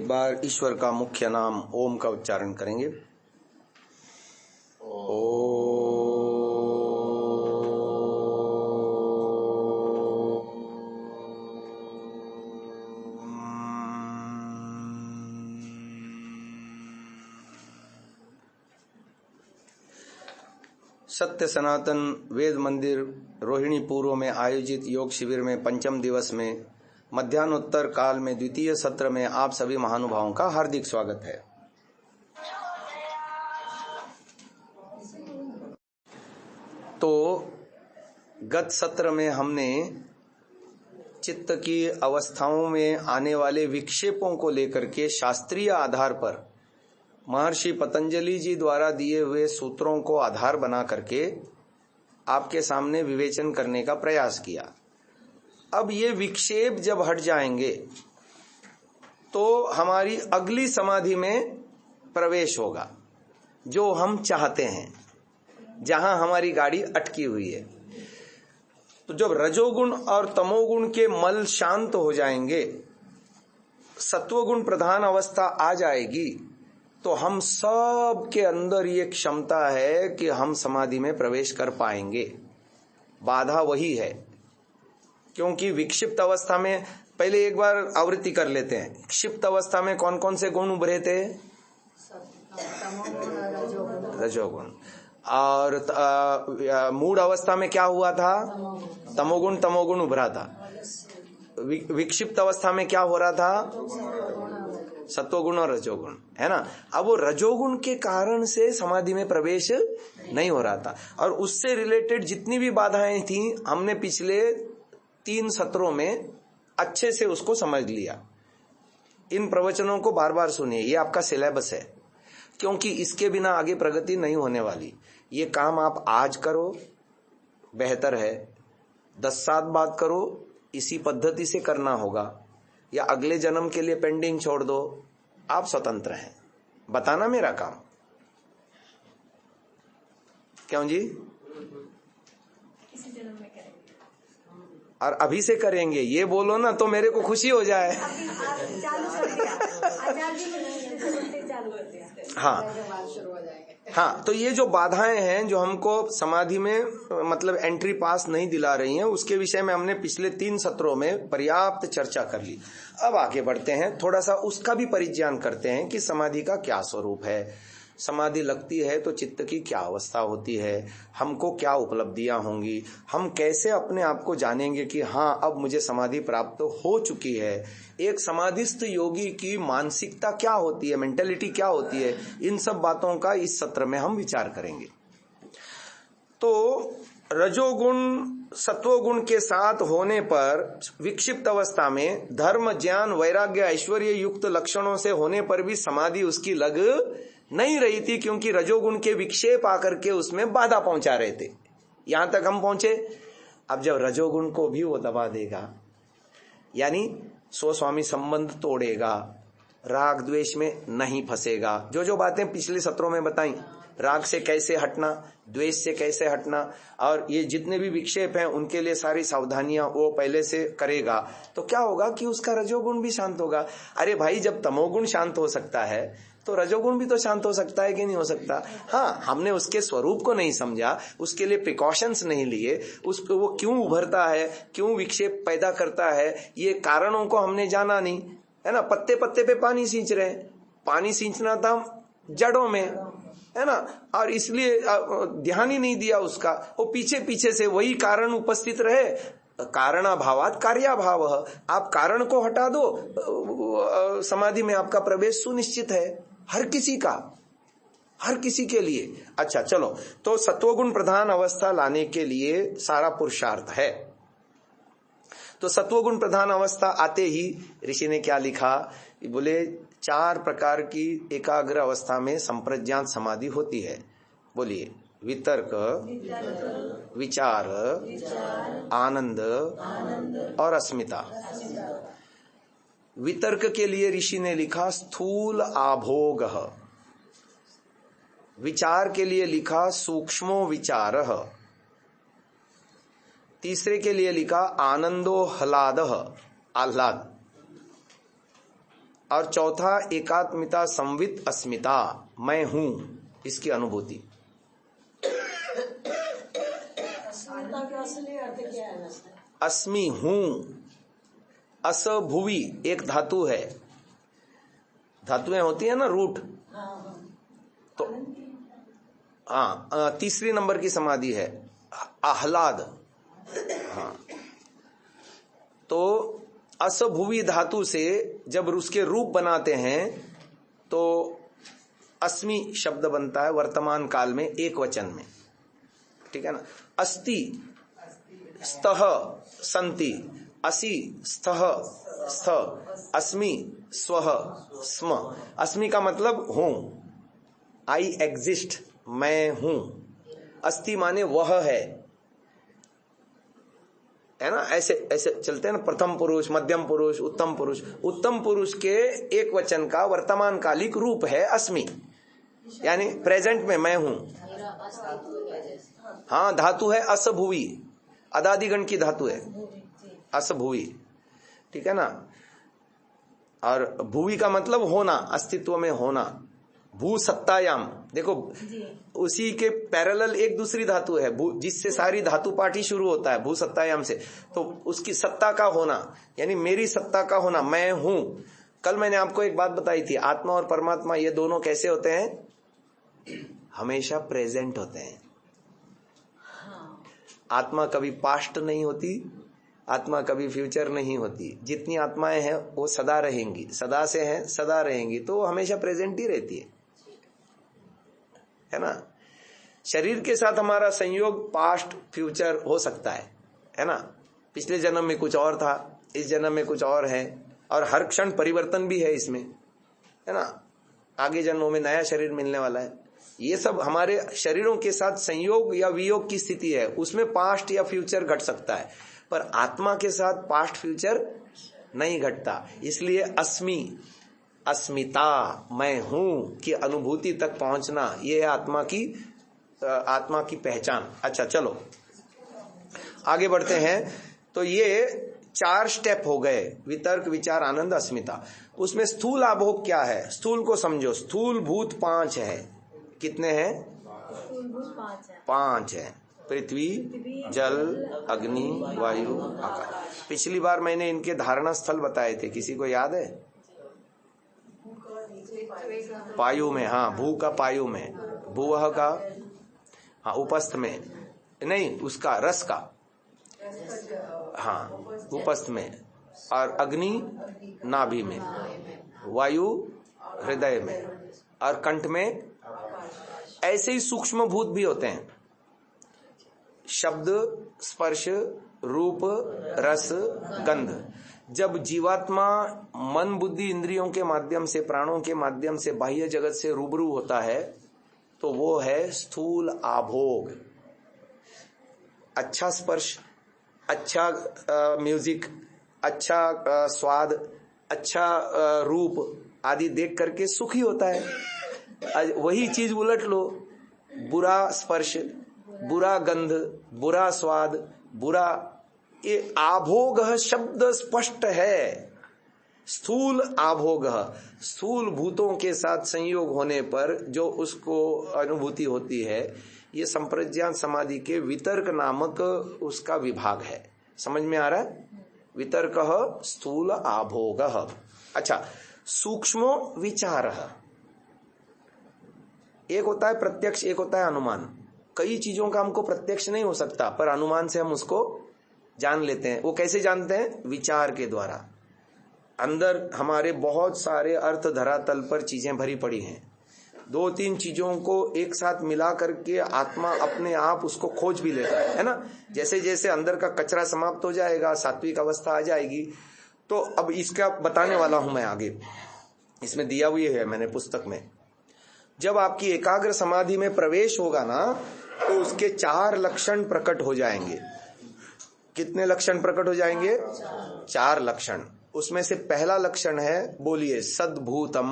बार ईश्वर का मुख्य नाम ओम का उच्चारण करेंगे। सत्य सनातन वेद मंदिर रोहिणी पूर्व में आयोजित योग शिविर में पंचम दिवस में मध्यान्होत्तर काल में द्वितीय सत्र में आप सभी महानुभावों का हार्दिक स्वागत है। तो गत सत्र में हमने चित्त की अवस्थाओं में आने वाले विक्षेपों को लेकर के शास्त्रीय आधार पर महर्षि पतंजलि जी द्वारा दिए हुए सूत्रों को आधार बना करके आपके सामने विवेचन करने का प्रयास किया। अब ये विक्षेप जब हट जाएंगे तो हमारी अगली समाधि में प्रवेश होगा जो हम चाहते हैं, जहां हमारी गाड़ी अटकी हुई है। तो जब रजोगुण और तमोगुण के मल शांत हो जाएंगे, सत्वगुण प्रधान अवस्था आ जाएगी, तो हम सब के अंदर ये क्षमता है कि हम समाधि में प्रवेश कर पाएंगे। बाधा वही है, क्योंकि विक्षिप्त अवस्था में पहले एक बार आवृत्ति कर लेते हैं। क्षिप्त अवस्था में कौन कौन से गुण उभरे थे? रजोगुण। और मूढ़ अवस्था में क्या हुआ था? तमोगुण उभरा था। विक्षिप्त अवस्था में क्या हो रहा था? सत्वगुण और रजोगुण, है ना। अब वो रजोगुण के कारण से समाधि में प्रवेश नहीं हो रहा था, और उससे रिलेटेड जितनी भी बाधाएं थी हमने पिछले 3 सत्रों में अच्छे से उसको समझ लिया। इन प्रवचनों को बार बार सुनिए, ये आपका सिलेबस है, क्योंकि इसके बिना आगे प्रगति नहीं होने वाली। ये काम आप आज करो बेहतर है, 10 साल बाद करो, इसी पद्धति से करना होगा, या अगले जन्म के लिए पेंडिंग छोड़ दो, आप स्वतंत्र हैं। बताना मेरा काम। क्यों जी? इसी जन्म में करेंगे और अभी से करेंगे, ये बोलो ना तो मेरे को खुशी हो जाए। चालू कर दिया चालू कर दिया। हाँ, तो ये जो बाधाएं हैं जो हमको समाधि में मतलब एंट्री पास नहीं दिला रही हैं, उसके विषय में हमने पिछले 3 सत्रों में पर्याप्त चर्चा कर ली। अब आगे बढ़ते हैं, थोड़ा सा उसका भी परिज्ञान करते हैं कि समाधि का क्या स्वरूप है। समाधि लगती है तो चित्त की क्या अवस्था होती है, हमको क्या उपलब्धियां होंगी, हम कैसे अपने आप को जानेंगे कि हाँ अब मुझे समाधि प्राप्त हो चुकी है। एक समाधिस्थ योगी की मानसिकता क्या होती है, मेंटेलिटी क्या होती है, इन सब बातों का इस सत्र में हम विचार करेंगे। तो रजोगुण सत्वगुण के साथ होने पर विक्षिप्त अवस्था में धर्म ज्ञान वैराग्य ऐश्वर्य युक्त लक्षणों से होने पर भी समाधि उसकी लग नहीं रही थी, क्योंकि रजोगुण के विक्षेप आकर के उसमें बाधा पहुंचा रहे थे। यहां तक हम पहुंचे। अब जब रजोगुण को भी वो दबा देगा, यानी स्वस्वामी संबंध तोड़ेगा, राग द्वेष में नहीं फंसेगा, जो जो बातें पिछले सत्रों में बताई, राग से कैसे हटना, द्वेष से कैसे हटना, और ये जितने भी विक्षेप हैं उनके लिए सारी सावधानियां वो पहले से करेगा, तो क्या होगा कि उसका रजोगुण भी शांत होगा। अरे भाई, जब तमोगुण शांत हो सकता है तो रजोगुण भी तो शांत हो सकता है कि नहीं हो सकता? हाँ, हमने उसके स्वरूप को नहीं समझा, उसके लिए प्रिकॉशंस नहीं लिए, उसको वो क्यों उभरता है, क्यों विक्षेप पैदा करता है, ये कारणों को हमने जाना नहीं, है ना। पत्ते पत्ते पे पानी सींच रहे हैं, पानी सींचना था जड़ों में, है ना, और इसलिए ध्यान ही नहीं दिया उसका, वो पीछे पीछे से वही कारण उपस्थित रहे। कारणाभावात कार्याभाव, आप कारण को हटा दो, समाधि में आपका प्रवेश सुनिश्चित है, हर किसी के लिए। अच्छा चलो, तो सत्वगुण प्रधान अवस्था लाने के लिए सारा पुरुषार्थ है। तो सत्वगुण प्रधान अवस्था आते ही ऋषि ने क्या लिखा, बोले 4 प्रकार की एकाग्र अवस्था में संप्रज्ञात समाधि होती है। बोलिए, वितर्क, विचार, आनंद और अस्मिता। वितर्क के लिए ऋषि ने लिखा स्थूल आभोग, विचार के लिए लिखा सूक्ष्मो विचार, तीसरे के लिए लिखा आनंदो ह्लाद, आह्लाद, और चौथा एकात्मिता संवित अस्मिता, मैं हूं इसकी अनुभूति। अस्मि हूं, अस भुवि एक धातु है, धातुएं होती है ना रूट, तो हाँ तीसरी नंबर की समाधि है आह्लाद। हाँ तो अस भुवि धातु से जब उसके रूप बनाते हैं तो अस्मि शब्द बनता है वर्तमान काल में एक वचन में, ठीक है ना। अस्ति स्तः संति, असि स्तः स्थ, अस्मि स्वः स्म। अस्मि का मतलब हूं, आई एग्जिस्ट, मैं हूं। अस्ति माने वह है ना, ऐसे ऐसे चलते हैं ना, प्रथम पुरुष, मध्यम पुरुष, उत्तम पुरुष। उत्तम पुरुष के एक वचन का वर्तमान कालिक रूप है अस्मि, यानी प्रेजेंट में मैं हूं। हाँ धातु है असभुवि, अदादिगण की धातु है असभुवि, ठीक है ना। और भुवि का मतलब होना, अस्तित्व में होना। भू सत्तायाम, देखो उसी के पैरेलल एक दूसरी धातु है जिससे सारी धातु पाठी शुरू होता है, भू सत्तायाम से। तो उसकी सत्ता का होना, यानी मेरी सत्ता का होना, मैं हूं। कल मैंने आपको एक बात बताई थी, आत्मा और परमात्मा ये दोनों कैसे होते हैं, हमेशा प्रेजेंट होते हैं। आत्मा कभी पास्ट नहीं होती, आत्मा कभी फ्यूचर नहीं होती। जितनी आत्माएं हैं वो सदा रहेंगी, सदा से हैं सदा रहेंगी, तो वो हमेशा प्रेजेंट ही रहती है ना। शरीर के साथ हमारा संयोग पास्ट फ्यूचर हो सकता है ना। पिछले जन्म में कुछ और था, इस जन्म में कुछ और है, और हर क्षण परिवर्तन भी है इसमें, है ना। आगे जन्मों में नया शरीर मिलने वाला है। ये सब हमारे शरीरों के साथ संयोग या वियोग की स्थिति है, उसमें पास्ट या फ्यूचर घट सकता है, पर आत्मा के साथ पास्ट फ्यूचर नहीं घटता। इसलिए अस्मि, अस्मिता, मैं हूं की अनुभूति तक पहुंचना, ये है आत्मा की पहचान। अच्छा चलो आगे बढ़ते हैं। तो ये 4 स्टेप हो गए, वितर्क, विचार, आनंद, अस्मिता। उसमें स्थूल आभोग क्या है, स्थूल को समझो। स्थूल भूत 5 है। कितने हैं, 5 है। पृथ्वी, जल, अग्नि, वायु, आकाश। पिछली बार मैंने इनके धारणा स्थल बताए थे, किसी को याद है? पायु में, हाँ भू का पायु में, भूवह का हाँ उपस्थ में, नहीं उसका रस का, हाँ उपस्थ में, और अग्नि नाभि में, वायु हृदय में, और कंठ में। ऐसे ही सूक्ष्म भूत भी होते हैं, शब्द, स्पर्श, रूप, रस, गंध। जब जीवात्मा मन, बुद्धि, इंद्रियों के माध्यम से, प्राणों के माध्यम से बाह्य जगत से रूबरू होता है तो वो है स्थूल आभोग। अच्छा स्पर्श, अच्छा म्यूजिक, अच्छा स्वाद, अच्छा रूप आदि देख करके सुखी होता है। वही चीज उलट लो, बुरा स्पर्श, बुरा गंध, बुरा स्वाद, बुरा, ये आभोग शब्द स्पष्ट है। स्थूल आभोग, स्थूल भूतों के साथ संयोग होने पर जो उसको अनुभूति होती है, ये संप्रज्ञान समाधि के वितर्क नामक उसका विभाग है। समझ में आ रहा है? वितर्क स्थूल आभोग। अच्छा, सूक्ष्म विचार, एक होता है प्रत्यक्ष, एक होता है अनुमान। कई चीजों का हमको प्रत्यक्ष नहीं हो सकता, पर अनुमान से हम उसको जान लेते हैं। वो कैसे जानते हैं? विचार के द्वारा। अंदर हमारे बहुत सारे अर्थ धरातल पर चीजें भरी पड़ी हैं, 2-3 चीजों को एक साथ मिला करके आत्मा अपने आप उसको खोज भी लेता है ना। जैसे जैसे अंदर का कचरा समाप्त हो जाएगा, सात्विक अवस्था आ जाएगी। तो अब इसका बताने वाला हूं मैं आगे, इसमें दिया हुई है मैंने पुस्तक में। जब आपकी एकाग्र समाधि में प्रवेश होगा ना, तो उसके 4 लक्षण प्रकट हो जाएंगे। कितने लक्षण प्रकट हो जाएंगे? 4 लक्षण। उसमें से पहला लक्षण है, बोलिए, सद्भूतम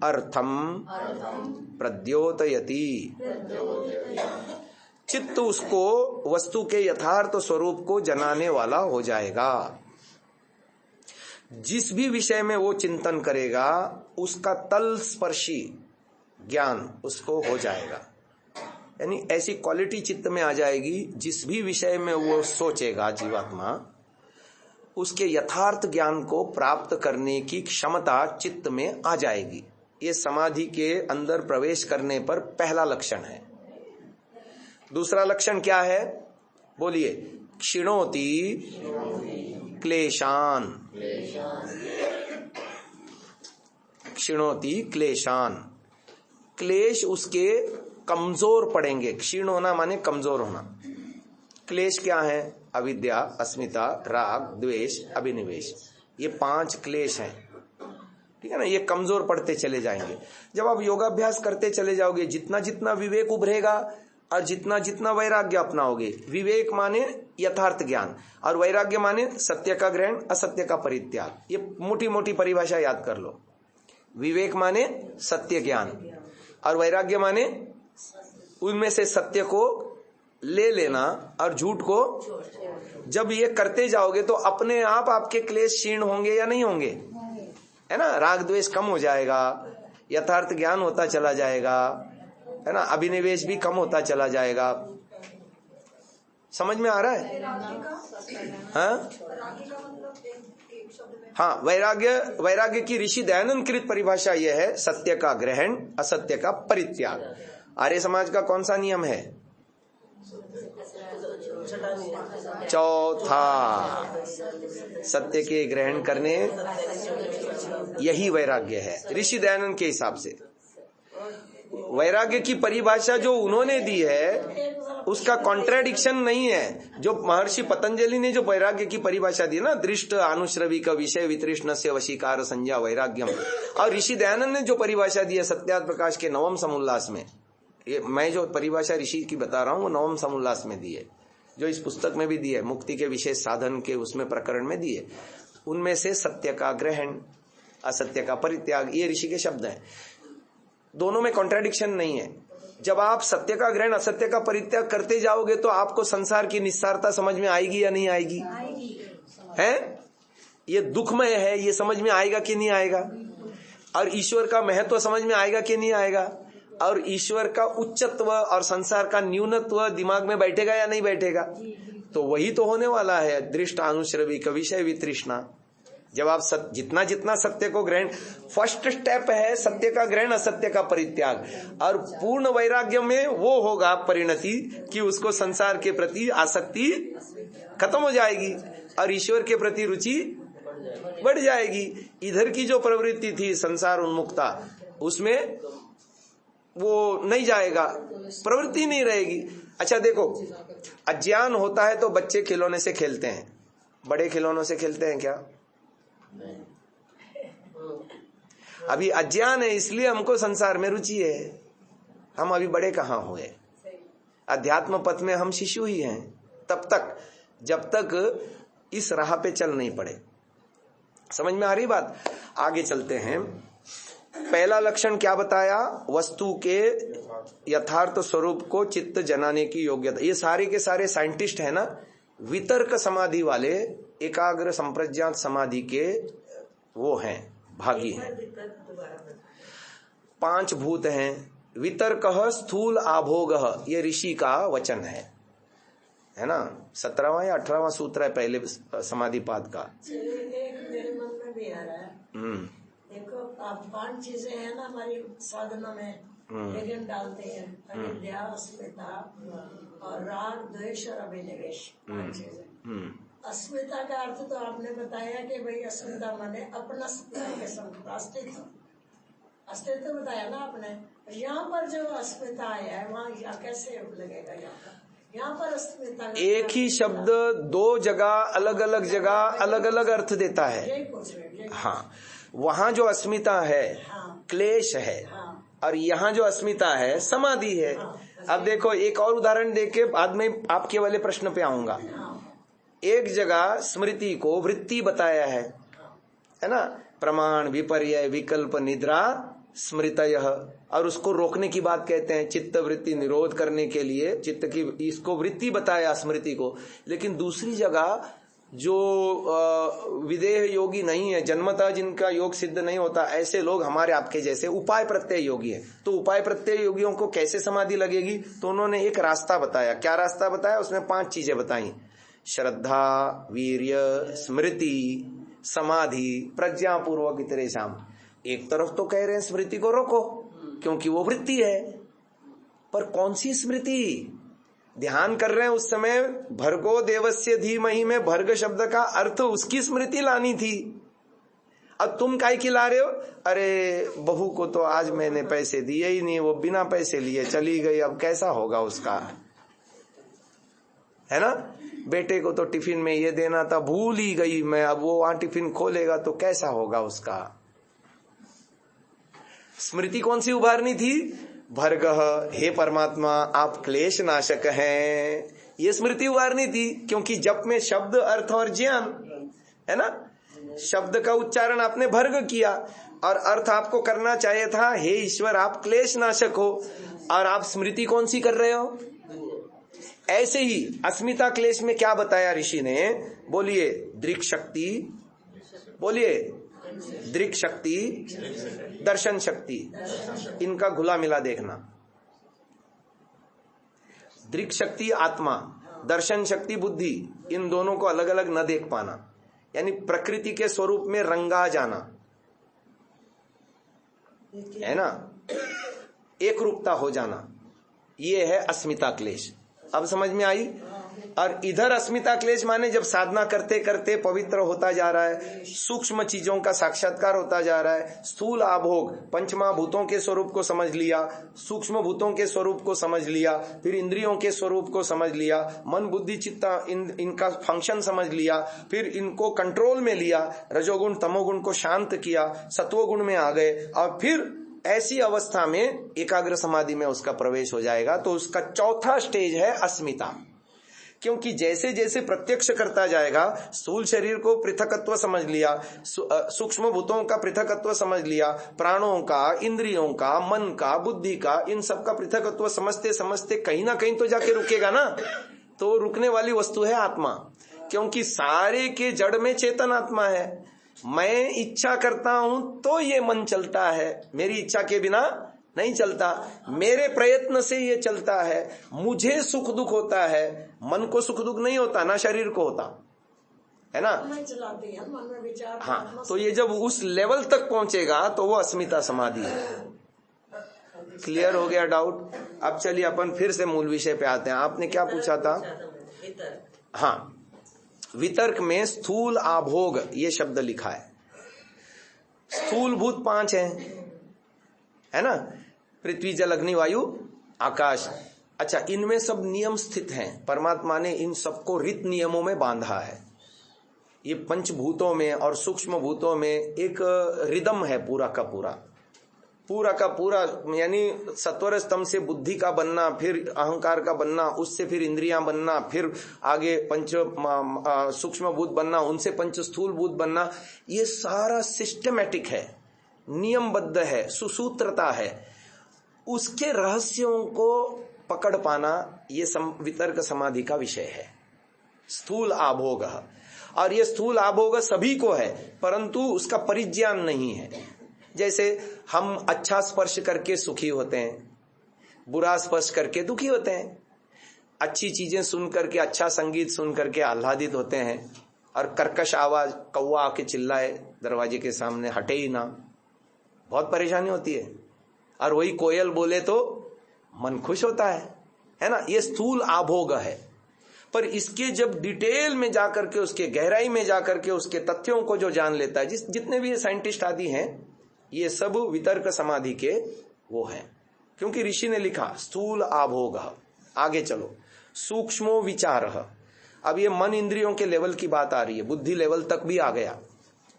अर्थम प्रद्योतयति। चित्त उसको वस्तु के यथार्थ स्वरूप को जनाने वाला हो जाएगा। जिस भी विषय में वो चिंतन करेगा उसका तलस्पर्शी ज्ञान उसको हो जाएगा। यानी ऐसी क्वालिटी चित्त में आ जाएगी, जिस भी विषय में वो सोचेगा जीवात्मा, उसके यथार्थ ज्ञान को प्राप्त करने की क्षमता चित्त में आ जाएगी। ये समाधि के अंदर प्रवेश करने पर पहला लक्षण है। दूसरा लक्षण क्या है? बोलिए। क्षिणोति क्लेशान। क्षिणोति क्लेशान, क्लेश उसके कमजोर पड़ेंगे। क्षीण होना माने कमजोर होना। क्लेश क्या है? अविद्या, अस्मिता, राग, द्वेष, अभिनिवेश, ये 5 क्लेश हैं, ठीक है ना। ये कमजोर पड़ते चले जाएंगे। जब आप योगाभ्यास करते चले जाओगे, जितना जितना विवेक उभरेगा और जितना जितना वैराग्य अपनाओगे, विवेक माने यथार्थ ज्ञान और वैराग्य माने सत्य का ग्रहण, असत्य का परित्याग। ये मोटी मोटी परिभाषा याद कर लो। विवेक माने सत्य ज्ञान और वैराग्य माने उनमें से सत्य को ले लेना और झूठ को। जब ये करते जाओगे तो अपने आप आपके क्लेश क्षीण होंगे या नहीं होंगे, है ना। राग द्वेष कम हो जाएगा, यथार्थ ज्ञान होता चला जाएगा, है ना। अभिनिवेश भी कम होता चला जाएगा। समझ में आ रहा है? हाँ, वैराग्य की ऋषि दयानंद कृत परिभाषा यह है, सत्य का ग्रहण, असत्य का परित्याग। आर्य समाज का कौन सा नियम है? चौथा, सत्य के ग्रहण करने, यही वैराग्य है ऋषि दयानंद के हिसाब से। वैराग्य की परिभाषा जो उन्होंने दी है उसका कॉन्ट्राडिक्शन नहीं है। जो महर्षि पतंजलि ने जो वैराग्य की परिभाषा दी ना, दृष्ट आनुश्रविक विषय वितृष्ण से वशीकार संज्ञा वैराग्यम, और ऋषि दयानंद ने जो परिभाषा दी है सत्यार्थ प्रकाश के नवम समुल्लास में, ये मैं जो परिभाषा ऋषि की बता रहा हूँ वो नवम समुल्लास में दी है, जो इस पुस्तक में भी दी है, मुक्ति के विशेष साधन के उसमें प्रकरण में दी है। उनमें से सत्य का ग्रहण, असत्य का परित्याग, ये ऋषि के शब्द हैं। दोनों में कॉन्ट्राडिक्शन नहीं है। जब आप सत्य का ग्रहण, असत्य का परित्याग करते जाओगे तो आपको संसार की निस्सारता समझ में आएगी या नहीं आएगी? है? ये दुखमय है, ये समझ में आएगा कि नहीं आएगा? और ईश्वर का महत्व समझ में आएगा कि नहीं आएगा? और ईश्वर का उच्चत्व और संसार का न्यूनत्व दिमाग में बैठेगा या नहीं बैठेगा? तो वही तो होने वाला है दृष्ट आनुश्रविक विषय वितृष्णा। जब आप जितना जितना सत्य को ग्रहण, फर्स्ट स्टेप है सत्य का ग्रहण, असत्य का परित्याग, और पूर्ण वैराग्य में वो होगा परिणति कि उसको संसार के प्रति आसक्ति खत्म हो जाएगी और ईश्वर के प्रति रुचि बढ़ जाएगी। इधर की जो प्रवृत्ति थी संसार उन्मुक्ता, उसमें वो नहीं जाएगा, प्रवृत्ति नहीं रहेगी। अच्छा देखो, अज्ञान होता है तो बच्चे खिलौने से खेलते हैं, बड़े खिलौनों से खेलते हैं क्या? अभी अज्ञान है इसलिए हमको संसार में रुचि है। हम अभी बड़े कहाँ हुए? अध्यात्म पथ में हम शिशु ही हैं तब तक, जब तक इस राह पे चल नहीं पड़े। समझ में आ रही बात? आगे चलते हैं। पहला लक्षण क्या बताया? वस्तु के यथार्थ स्वरूप को चित्त जनाने की योग्यता। ये सारे के सारे साइंटिस्ट है ना, वितर्क समाधि वाले, एकाग्र संप्रज्ञात समाधि के वो हैं, भागी हैं। 5 भूत हैं। वितर्क स्थूल आभोग, ये ऋषि का वचन है ना। 17वां या 18वां सूत्र है पहले समाधि पाद का। एक मेरे मन में भी आ रहा है। देखो, आप 5 चीजें हैं ना हमारी साधना में, लेकिन डालते हैं अविद्या, अस्मिता और राग, द्वेष और अभिनिवेश। 5 चीजें। अस्मिता का अर्थ तो आपने बताया कि भाई अस्मिता माने अपना अस्तित्व, अस्तित्व बताया ना आपने। यहाँ पर जो अस्मिता आया है वहाँ कैसे लगेगा? यहाँ पर अस्मिता एक ही शब्द 2 जगह अलग अलग जगह अलग अलग अर्थ देता है। हाँ, वहाँ जो अस्मिता है क्लेश है, और यहाँ जो अस्मिता है समाधि है। अब देखो, एक और उदाहरण देके बाद में आपके वाले प्रश्न पे आऊंगा। एक जगह स्मृति को वृत्ति बताया है ना, प्रमाण, विपर्यय, विकल्प, निद्रा, स्मृतय, और उसको रोकने की बात कहते हैं। चित्त वृत्ति निरोध करने के लिए चित्त की, इसको वृत्ति बताया स्मृति को। लेकिन दूसरी जगह जो विदेह योगी नहीं है, जन्मतः जिनका योग सिद्ध नहीं होता, ऐसे लोग हमारे आपके जैसे उपाय प्रत्यय योगी है। तो उपाय प्रत्यय योगियों को कैसे समाधि लगेगी? तो उन्होंने एक रास्ता बताया। क्या रास्ता बताया? उसमें 5 चीजें बताई: श्रद्धा, वीर्य, स्मृति, समाधि, प्रज्ञापूर्वक इतरेषाम। एक तरफ तो कह रहे हैं स्मृति को रोको क्योंकि वो वृत्ति है, पर कौन सी स्मृति? ध्यान कर रहे हैं उस समय भर्गो देवस्य धीमहि में भर्ग शब्द का अर्थ उसकी स्मृति लानी थी। अब तुम काय की ला रहे हो? अरे बहू को तो आज मैंने पैसे दिए ही नहीं, वो बिना पैसे लिए चली गई, अब कैसा होगा उसका, है ना? बेटे को तो टिफिन में ये देना था, भूल ही गई मैं, अब वो वहां टिफिन खोलेगा तो कैसा होगा उसका। स्मृति कौन सी उभारनी थी? भर्गः, हे परमात्मा आप क्लेश नाशक हैं, ये स्मृति उभारनी थी। क्योंकि जप में शब्द, अर्थ और ज्ञान है ना। शब्द का उच्चारण आपने भर्ग किया और अर्थ आपको करना चाहिए था हे ईश्वर आप क्लेश नाशक हो, और आप स्मृति कौन सी कर रहे हो? ऐसे ही अस्मिता क्लेश में क्या बताया ऋषि ने? बोलिए दृक् शक्ति, बोलिए दृक् शक्ति, दर्शन शक्ति, इनका घुला मिला देखना। दृक् शक्ति आत्मा, दर्शन शक्ति बुद्धि, इन दोनों को अलग अलग न देख पाना, यानी प्रकृति के स्वरूप में रंगा जाना, है ना, एक रूपता हो जाना, ये है अस्मिता क्लेश। अब समझ में आई? और इधर अस्मिता क्लेश माने जब साधना करते करते पवित्र होता जा रहा है, सूक्ष्म चीजों का साक्षात्कार होता जा रहा है, स्थूल आभोग पंचमहाभूतों के स्वरूप को समझ लिया, सूक्ष्म भूतों के स्वरूप को समझ लिया, फिर इंद्रियों के स्वरूप को समझ लिया, मन बुद्धि चित्त इनका फंक्शन समझ लिया, फिर इनको कंट्रोल में लिया, रजोगुण तमोगुण को शांत किया, सत्वगुण में आ गए, और फिर ऐसी अवस्था में एकाग्र समाधि में उसका प्रवेश हो जाएगा। तो उसका चौथा स्टेज है अस्मिता। क्योंकि जैसे जैसे प्रत्यक्ष करता जाएगा, स्थूल शरीर को पृथकत्व समझ लिया, सूक्ष्म भूतों का पृथकत्व समझ लिया, प्राणों का, इंद्रियों का, मन का, बुद्धि का, इन सब का पृथकत्व समझते समझते कहीं ना कहीं तो जाके रुकेगा ना। तो रुकने वाली वस्तु है आत्मा, क्योंकि सारे के जड़ में चेतन आत्मा है। मैं इच्छा करता हूं तो ये मन चलता है, मेरी इच्छा के बिना नहीं चलता, मेरे प्रयत्न से ये चलता है, मुझे सुख दुख होता है, मन को सुख दुख नहीं होता ना, शरीर को होता है ना। हाँ, तो ये जब उस लेवल तक पहुंचेगा तो वो अस्मिता समाधि है। क्लियर हो गया डाउट? अब चलिए अपन फिर से मूल विषय पे आते हैं। आपने क्या पूछा था? हाँ, वितर्क में स्थूल आभोग ये शब्द लिखा है। स्थूल भूत 5 है ना, पृथ्वी जल अग्नि वायु आकाश। अच्छा, इनमें सब नियम स्थित हैं, परमात्मा ने इन सबको रित नियमों में बांधा है। ये पंचभूतों में और सूक्ष्म भूतों में एक रिदम है पूरा का पूरा यानी सत्वर स्तंभ से बुद्धि का बनना, फिर अहंकार का बनना, उससे फिर इंद्रियां बनना, फिर आगे पंच सूक्ष्म भूत बनना, उनसे पंच स्थूल भूत बनना, ये सारा सिस्टमैटिक है, नियमबद्ध है, सुसूत्रता है। उसके रहस्यों को पकड़ पाना ये वितर्क समाधि का विषय है। स्थूल आभोग, और ये स्थूल आभोग सभी को है, परंतु उसका परिज्ञान नहीं है। जैसे हम अच्छा स्पर्श करके सुखी होते हैं, बुरा स्पर्श करके दुखी होते हैं, अच्छी चीजें सुन करके, अच्छा संगीत सुन करके आह्लादित होते हैं, और कर्कश आवाज कौवा आके चिल्लाए दरवाजे के सामने, हटे ही ना, बहुत परेशानी होती है। और वही कोयल बोले तो मन खुश होता है ना। ये स्थूल आभोग है। पर इसके जब डिटेल में जाकर के, उसके गहराई में जाकर के उसके तथ्यों को जो जान लेता है, जितने भी ये साइंटिस्ट आदि हैं, ये सब वितर्क समाधि के वो हैं। क्योंकि ऋषि ने लिखा स्थूल आभोग। आगे चलो, सूक्ष्मो विचार। अब ये मन इंद्रियों के लेवल की बात आ रही है, बुद्धि लेवल तक भी आ गया।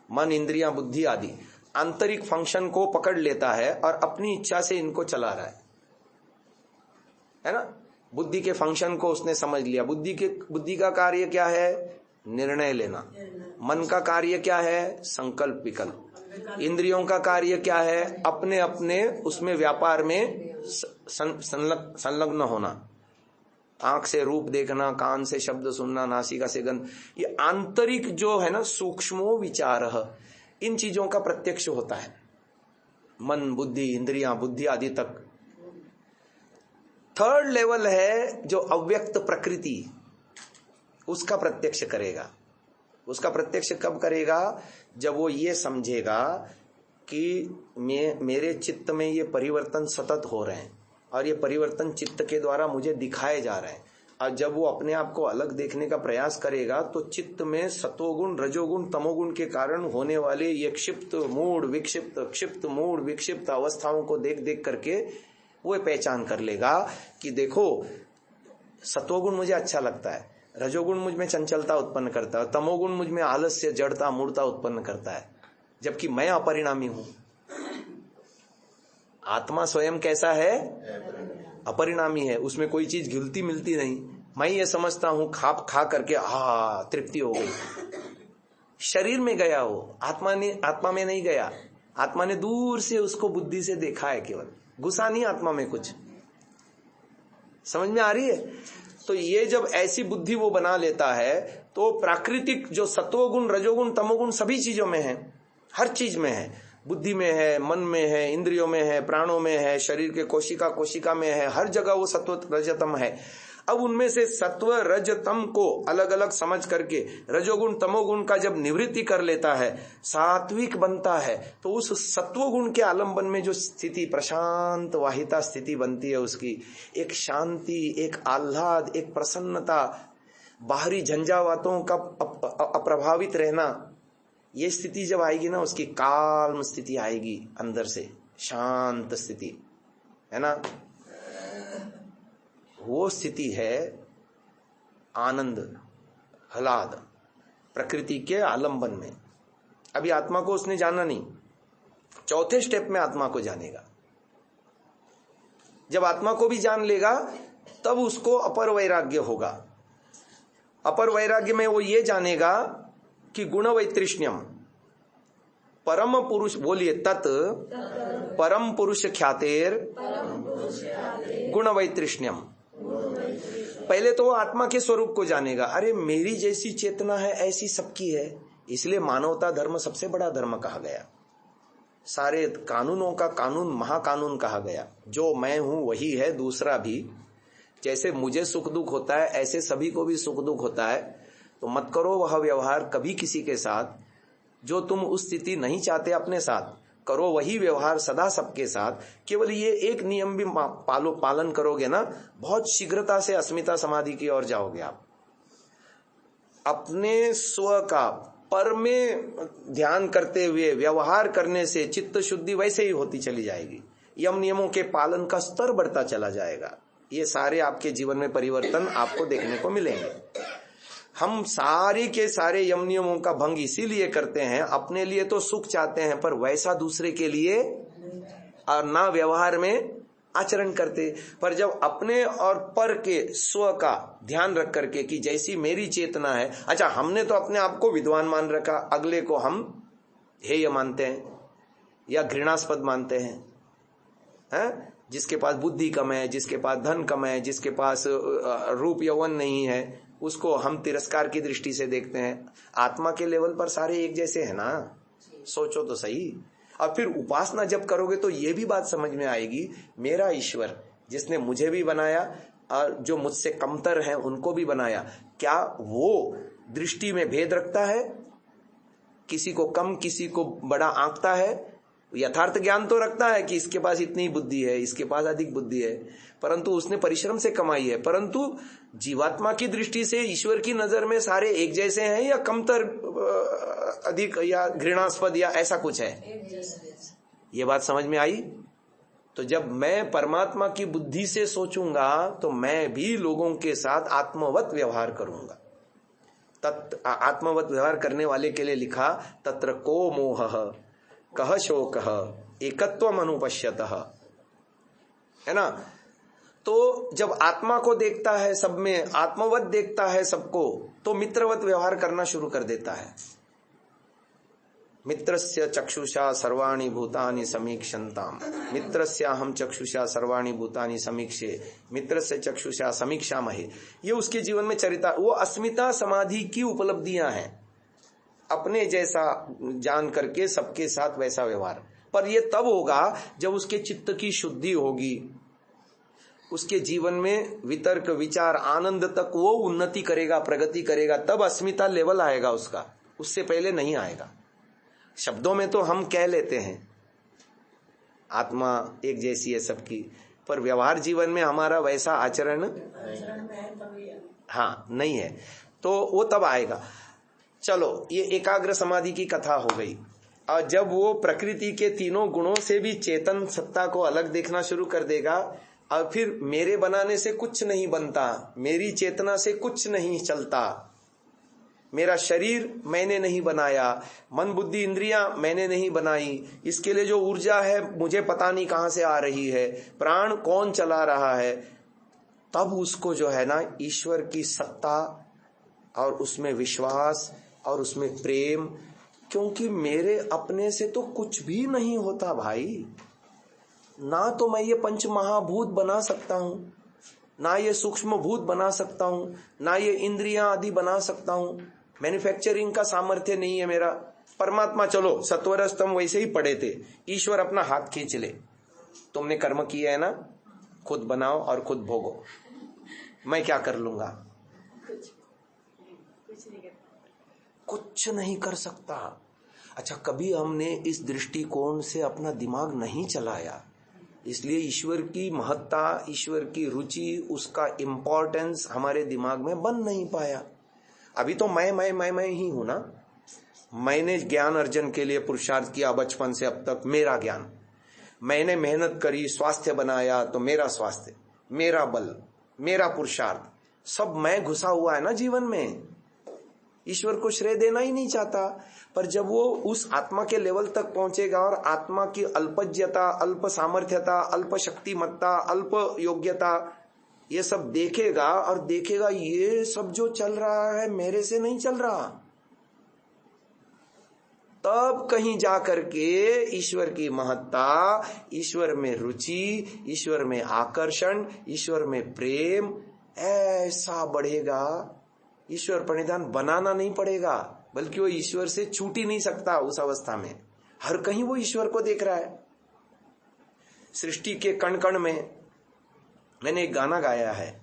मन इंद्रियां बुद्धि आदि आंतरिक फंक्शन को पकड़ लेता है और अपनी इच्छा से इनको चला रहा है ना। बुद्धि के फंक्शन को उसने समझ लिया। बुद्धि का कार्य क्या है? निर्णय लेना। मन का कार्य क्या है? संकल्प विकल्प। इंद्रियों का कार्य क्या है? अपने अपने उसमें व्यापार में संलग्न होना। आंख से रूप देखना, कान से शब्द सुनना, नासिका से गंध, ये आंतरिक जो है ना सूक्ष्मो विचार, इन चीजों का प्रत्यक्ष होता है। मन, बुद्धि, इंद्रियां, बुद्धि आदि तक। थर्ड लेवल है जो अव्यक्त प्रकृति, उसका प्रत्यक्ष करेगा। उसका प्रत्यक्ष कब करेगा? जब वो ये समझेगा कि मेरे चित्त में ये परिवर्तन सतत हो रहे हैं और ये परिवर्तन चित्त के द्वारा मुझे दिखाए जा रहे हैं। और जब वो अपने आप को अलग देखने का प्रयास करेगा तो चित्त में सतोगुण, रजोगुण, तमोगुण के कारण होने वाले ये क्षिप्त मूड विक्षिप्त, क्षिप्त मूड विक्षिप्त अवस्थाओं को देख देख करके वो पहचान कर लेगा कि देखो सतोगुण मुझे अच्छा लगता है, रजोगुण मुझ में चंचलता उत्पन्न करता है, तमोगुण मुझ में आलस्य, जड़ता, मूर्ता उत्पन्न करता है, जबकि मैं अपरिणामी हूं। आत्मा स्वयं कैसा है? अपरिणामी है, उसमें कोई चीज घुलती मिलती नहीं। मैं ये समझता हूं खा करके तृप्ति हो गई, शरीर में गया हो, आत्मा में नहीं गया। आत्मा ने दूर से उसको बुद्धि से देखा है, केवल घुसा नहीं आत्मा में कुछ। समझ में आ रही है? तो ये जब ऐसी बुद्धि वो बना लेता है तो प्राकृतिक जो सत्वगुण, रजोगुण, तमोगुण सभी चीजों में है, हर चीज में है, बुद्धि में है, मन में है, इंद्रियों में है, प्राणों में है, शरीर के कोशिका में है, हर जगह वो सत्व रजतम है। अब उनमें से सत्व रजतम को अलग अलग समझ करके रजोगुण तमोगुण का जब निवृत्ति कर लेता है, सात्विक बनता है, तो उस सत्वगुण के आलंबन में जो स्थिति, प्रशांत वाहिता स्थिति बनती है, उसकी एक शांति, एक आह्लाद, एक प्रसन्नता, बाहरी झंझावातों का अप्रभावित रहना, ये स्थिति जब आएगी ना, उसकी काल्म स्थिति आएगी, अंदर से शांत स्थिति है ना, वो स्थिति है आनंद, आह्लाद, प्रकृति के आलंबन में। अभी आत्मा को उसने जाना नहीं, चौथे स्टेप में आत्मा को जानेगा। जब आत्मा को भी जान लेगा तब उसको अपर वैराग्य होगा। अपर वैराग्य में वो ये जानेगा कि गुण वैतृष्ण्यम, परम पुरुष, बोलिए तत् परम पुरुष ख्यातेर गुण वैतृष्ण्यम। पहले तो वो आत्मा के स्वरूप को जानेगा। अरे मेरी जैसी चेतना है ऐसी सबकी है, इसलिए मानवता धर्म सबसे बड़ा धर्म कहा गया, सारे कानूनों का कानून महाकानून कहा गया। जो मैं हूं वही है दूसरा भी, जैसे मुझे सुख दुख होता है ऐसे सभी को भी सुख दुख होता है। तो मत करो वह व्यवहार कभी किसी के साथ जो तुम उस स्थिति नहीं चाहते अपने साथ, करो वही व्यवहार सदा सबके साथ। केवल ये एक नियम भी पालन करोगे ना, बहुत शीघ्रता से अस्मिता समाधि की ओर जाओगे आप। अपने स्व का पर में ध्यान करते हुए व्यवहार करने से चित्त शुद्धि वैसे ही होती चली जाएगी, यम नियमों के पालन का स्तर बढ़ता चला जाएगा। ये सारे आपके जीवन में परिवर्तन आपको देखने को मिलेंगे। हम सारे के सारे यम नियमों का भंग इसीलिए करते हैं, अपने लिए तो सुख चाहते हैं पर वैसा दूसरे के लिए और ना व्यवहार में आचरण करते। पर जब अपने और पर के स्व का ध्यान रख करके कि जैसी मेरी चेतना है, अच्छा हमने तो अपने आप को विद्वान मान रखा, अगले को हम हेय मानते हैं या घृणास्पद मानते हैं, जिसके पास बुद्धि कम है, जिसके पास धन कम है, जिसके पास रूप यौवन नहीं है, उसको हम तिरस्कार की दृष्टि से देखते हैं। आत्मा के लेवल पर सारे एक जैसे हैं ना, सोचो तो सही। और फिर उपासना जब करोगे तो ये भी बात समझ में आएगी, मेरा ईश्वर जिसने मुझे भी बनाया और जो मुझसे कमतर हैं उनको भी बनाया, क्या वो दृष्टि में भेद रखता है? किसी को कम किसी को बड़ा आंकता है? यथार्थ ज्ञान तो रखता है कि इसके पास इतनी बुद्धि है, इसके पास अधिक बुद्धि है, परंतु उसने परिश्रम से कमाई है। परंतु जीवात्मा की दृष्टि से ईश्वर की नजर में सारे एक जैसे हैं या कमतर, अधिक या घृणास्पद या ऐसा कुछ है? ये बात समझ में आई? तो जब मैं परमात्मा की बुद्धि से सोचूंगा तो मैं भी लोगों के साथ आत्मवत व्यवहार करूंगा। आत्मवत व्यवहार करने वाले के लिए लिखा तत्र को मोह कह शोक एकत्वम अनुपश्यतः, है ना। तो जब आत्मा को देखता है सब में, आत्मवत देखता है सबको, तो मित्रवत व्यवहार करना शुरू कर देता है। मित्रस्य चक्षुषा सर्वाणि भूतानि समीक्षन्ताम, मित्रस्याहम चक्षुषा सर्वाणि भूतानि समीक्षे, मित्रस्य चक्षुषा समीक्षामहे। ये उसके जीवन में चरिता, वो अस्मिता समाधि की उपलब्धियां हैं। अपने जैसा जान करके सबके साथ वैसा व्यवहार। पर ये तब होगा जब उसके चित्त की शुद्धि होगी, उसके जीवन में वितर्क विचार आनंद तक वो उन्नति करेगा, प्रगति करेगा, तब अस्मिता लेवल आएगा उसका, उससे पहले नहीं आएगा। शब्दों में तो हम कह लेते हैं आत्मा एक जैसी है सबकी, पर व्यवहार जीवन में हमारा वैसा आचरण हाँ नहीं है, तो वो तब आएगा। चलो, ये एकाग्र समाधि की कथा हो गई। और जब वो प्रकृति के तीनों गुणों से भी चेतन सत्ता को अलग देखना शुरू कर देगा, और फिर मेरे बनाने से कुछ नहीं बनता, मेरी चेतना से कुछ नहीं चलता, मेरा शरीर मैंने नहीं बनाया, मन बुद्धि इंद्रियां मैंने नहीं बनाई, इसके लिए जो ऊर्जा है मुझे पता नहीं कहां से आ रही है, प्राण कौन चला रहा है, तब उसको जो है ना ईश्वर की सत्ता और उसमें विश्वास और उसमें प्रेम, क्योंकि मेरे अपने से तो कुछ भी नहीं होता भाई। ना तो मैं ये पंच महाभूत बना सकता हूं, ना ये सूक्ष्म भूत बना सकता हूं, ना ये इंद्रियां आदि बना सकता हूं, मैन्युफैक्चरिंग का सामर्थ्य नहीं है मेरा। परमात्मा चलो सत्वर स्तंभ वैसे ही पड़े थे, ईश्वर अपना हाथ खींच ले, तुमने कर्म किया है ना, खुद बनाओ और खुद भोगो, मैं क्या कर लूंगा, कुछ नहीं कर सकता। अच्छा, कभी हमने इस दृष्टिकोण से अपना दिमाग नहीं चलाया, इसलिए ईश्वर की महत्ता, ईश्वर की रुचि, उसका इंपॉर्टेंस हमारे दिमाग में बन नहीं पाया। अभी तो मैं ही हूं ना। मैंने ज्ञान अर्जन के लिए पुरुषार्थ किया बचपन से अब तक, मेरा ज्ञान, मैंने मेहनत करी, स्वास्थ्य बनाया तो मेरा स्वास्थ्य, मेरा बल, मेरा पुरुषार्थ, सब मैं घुसा हुआ है ना जीवन में। ईश्वर को श्रेय देना ही नहीं चाहता। पर जब वो उस आत्मा के लेवल तक पहुंचेगा और आत्मा की अल्पज्यता, अल्प सामर्थ्यता, अल्प शक्तिमत्ता, अल्प योग्यता, ये सब देखेगा और देखेगा ये सब जो चल रहा है मेरे से नहीं चल रहा, तब कहीं जा करके ईश्वर की महत्ता, ईश्वर में रुचि, ईश्वर में आकर्षण, ईश्वर में प्रेम ऐसा बढ़ेगा। ईश्वर प्रणिधान बनाना नहीं पड़ेगा, बल्कि वो ईश्वर से छूट ही नहीं सकता। उस अवस्था में हर कहीं वो ईश्वर को देख रहा है। सृष्टि के कण कण में मैंने एक गाना गाया है,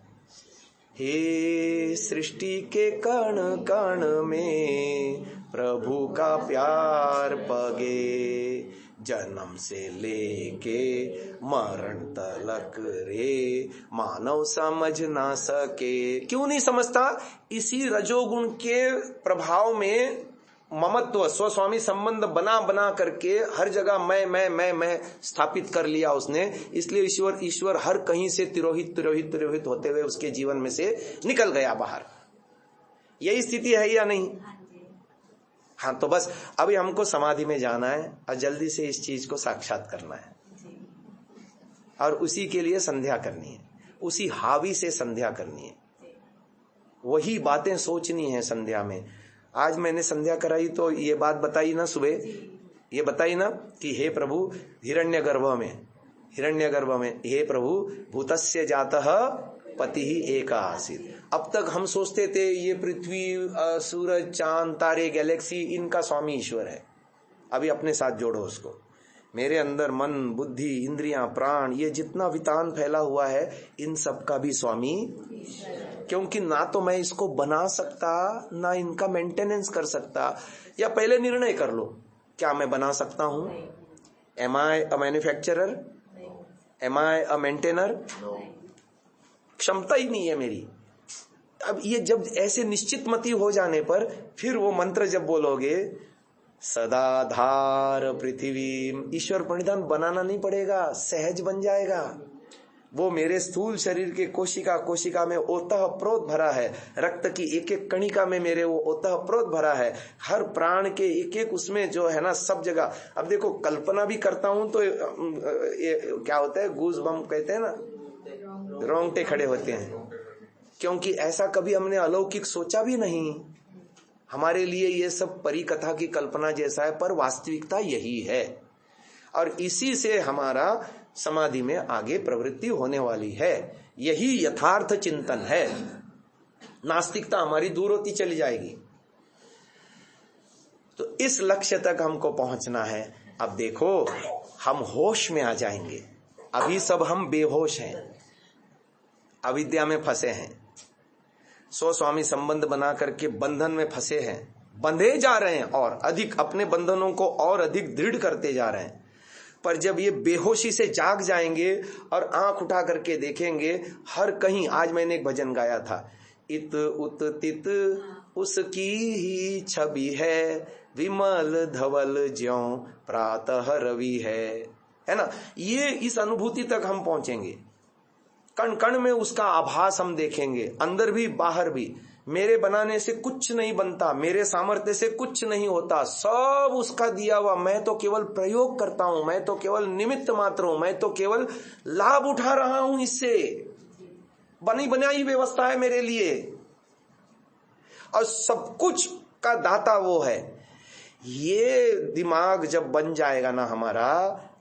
हे सृष्टि के कण कण में प्रभु का प्यार पगे, जन्म से लेके मरण तलक रे मानव समझ ना सके। क्यों नहीं समझता? इसी रजोगुण के प्रभाव में ममत्व, स्वस्वामी संबंध बना बना करके हर जगह मैं स्थापित कर लिया उसने। इसलिए ईश्वर हर कहीं से तिरोहित होते हुए उसके जीवन में से निकल गया बाहर। यही स्थिति है या नहीं? हाँ, तो बस अभी हमको समाधि में जाना है और जल्दी से इस चीज को साक्षात करना है, और उसी के लिए संध्या करनी है, उसी हावी से संध्या करनी है, वही बातें सोचनी है संध्या में। आज मैंने संध्या कराई तो ये बात बताई ना, सुबह ये बताई ना कि हे प्रभु हिरण्यगर्भ में हे प्रभु भूतस्य जातः पति ही एक आसीत। अब तक हम सोचते थे ये पृथ्वी, सूरज, चांद, तारे, गैलेक्सी, इनका स्वामी ईश्वर है। अभी अपने साथ जोड़ो उसको। मेरे अंदर मन, बुद्धि, इंद्रियां, प्राण, ये जितना वितान फैला हुआ है, इन सब का भी स्वामी, क्योंकि ना तो मैं इसको बना सकता, ना इनका मेंटेनेंस कर सकता। या पहले निर्णय कर लो, क्या मैं बना सकता हूं? Am I a manufacturer? Am I a maintainer? क्षमता ही नहीं है मेरी। अब ये जब ऐसे निश्चित मति हो जाने पर फिर वो मंत्र जब बोलोगे, सदाधार पृथ्वी, ईश्वर प्रणिधान बनाना नहीं पड़ेगा, सहज बन जाएगा। वो मेरे स्थूल शरीर के कोशिका में ओतः प्रोत भरा है, रक्त की एक एक कणिका में मेरे वो ओतः प्रोत भरा है, हर प्राण के एक एक उसमें जो है ना सब जगह। अब देखो, कल्पना भी करता हूं तो ये क्या होता है, गूज बम कहते हैं ना, रोंगटे खड़े होते हैं, क्योंकि ऐसा कभी हमने अलौकिक सोचा भी नहीं। हमारे लिए ये सब परिकथा की कल्पना जैसा है, पर वास्तविकता यही है। और इसी से हमारा समाधि में आगे प्रवृत्ति होने वाली है। यही यथार्थ चिंतन है। नास्तिकता हमारी दूर होती चली जाएगी। तो इस लक्ष्य तक हमको पहुंचना है। अब देखो, हम होश में आ जाएंगे। अभी सब हम बेहोश हैं, अविद्या में फंसे हैं, सो स्वामी संबंध बना करके बंधन में फंसे हैं, बंधे जा रहे हैं और अधिक अपने बंधनों को और अधिक दृढ़ करते जा रहे हैं। पर जब ये बेहोशी से जाग जाएंगे और आंख उठा करके देखेंगे, हर कहीं, आज मैंने एक भजन गाया था, इत उत तित उसकी ही छवि है, विमल धवल ज्यों प्रातः रवि है ना। ये इस अनुभूति तक हम पहुंचेंगे। कण कण में उसका आभास हम देखेंगे, अंदर भी बाहर भी। मेरे बनाने से कुछ नहीं बनता, मेरे सामर्थ्य से कुछ नहीं होता, सब उसका दिया हुआ। मैं तो केवल प्रयोग करता हूं, मैं तो केवल निमित्त मात्र हूं, मैं तो केवल लाभ उठा रहा हूं। इससे बनी बनाई व्यवस्था है मेरे लिए, और सब कुछ का दाता वो है। ये दिमाग जब बन जाएगा ना हमारा,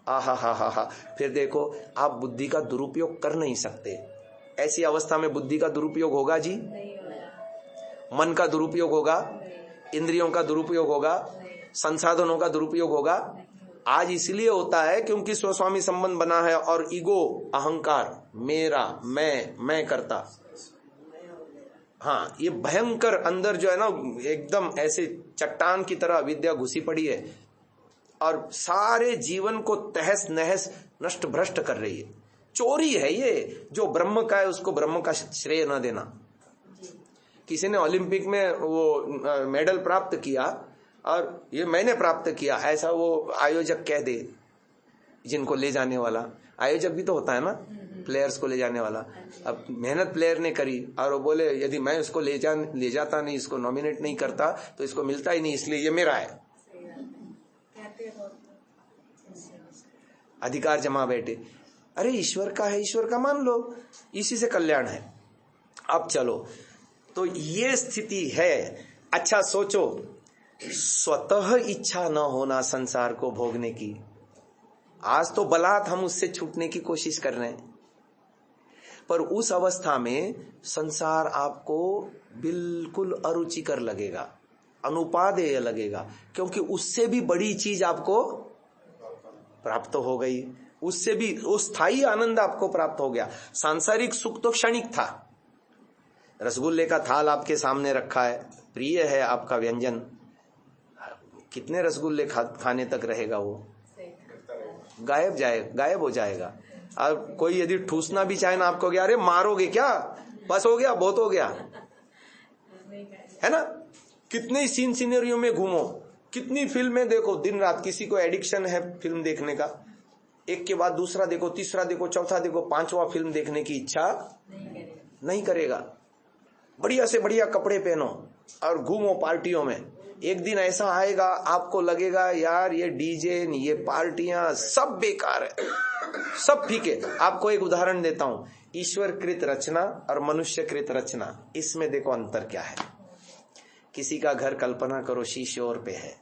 आहा हा हा हा, फिर देखो आप बुद्धि का दुरुपयोग कर नहीं सकते। ऐसी अवस्था में बुद्धि का दुरुपयोग होगा जी? मन का दुरुपयोग होगा, इंद्रियों का दुरुपयोग होगा, संसाधनों का दुरुपयोग होगा। आज इसलिए होता है क्योंकि स्वस्वामी संबंध बना है और ईगो, अहंकार, मेरा, मैं करता, हाँ, ये भयंकर अंदर जो है ना, एकदम ऐसे चट्टान की तरह विद्या घुसी पड़ी है और सारे जीवन को तहस नहस नष्ट भ्रष्ट कर रही है। चोरी है ये। जो ब्रह्म का है उसको ब्रह्म का श्रेय न देना। किसी ने ओलंपिक में वो मेडल प्राप्त किया और ये मैंने प्राप्त किया, ऐसा वो आयोजक कह दे, जिनको ले जाने वाला आयोजक भी तो होता है ना, प्लेयर्स को ले जाने वाला। अब मेहनत प्लेयर ने करी और वो बोले यदि मैं इसको ले जाता नहीं, इसको नॉमिनेट नहीं करता तो इसको मिलता ही नहीं, इसलिए ये मेरा है। अधिकार जमा बैठे। अरे ईश्वर का है, ईश्वर का मान लो, इसी से कल्याण है। अब चलो, तो ये स्थिति है। अच्छा सोचो, स्वतः इच्छा न होना संसार को भोगने की। आज तो बलात् हम उससे छूटने की कोशिश कर रहे हैं, पर उस अवस्था में संसार आपको बिल्कुल अरुचिकर लगेगा, अनुपादेय लगेगा, क्योंकि उससे भी बड़ी चीज आपको प्राप्त हो गई, उससे भी वो स्थायी आनंद आपको प्राप्त हो गया। सांसारिक सुख तो क्षणिक था। रसगुल्ले का थाल आपके सामने रखा है, प्रिय है आपका व्यंजन, कितने रसगुल्ले खाने तक रहेगा वो? गायब हो जाएगा। और कोई यदि ठूसना भी चाहे ना आपको, क्या अरे मारोगे क्या, बस हो गया, बहुत हो गया, है ना। कितने सीन सिनेरियो में घूमो, कितनी फिल्में देखो दिन रात। किसी को एडिक्शन है फिल्म देखने का, एक के बाद दूसरा देखो, तीसरा देखो, चौथा देखो, पांचवा फिल्म देखने की इच्छा नहीं करेगा। बढ़िया से बढ़िया कपड़े पहनो और घूमो पार्टियों में। एक दिन ऐसा आएगा आपको लगेगा यार ये डीजे, ये पार्टियां सब बेकार है, सब फीके। आपको एक उदाहरण देता हूं, ईश्वर कृत रचना और मनुष्य कृत रचना, इसमें देखो अंतर क्या है। किसी का घर कल्पना करो शीशोर पे है,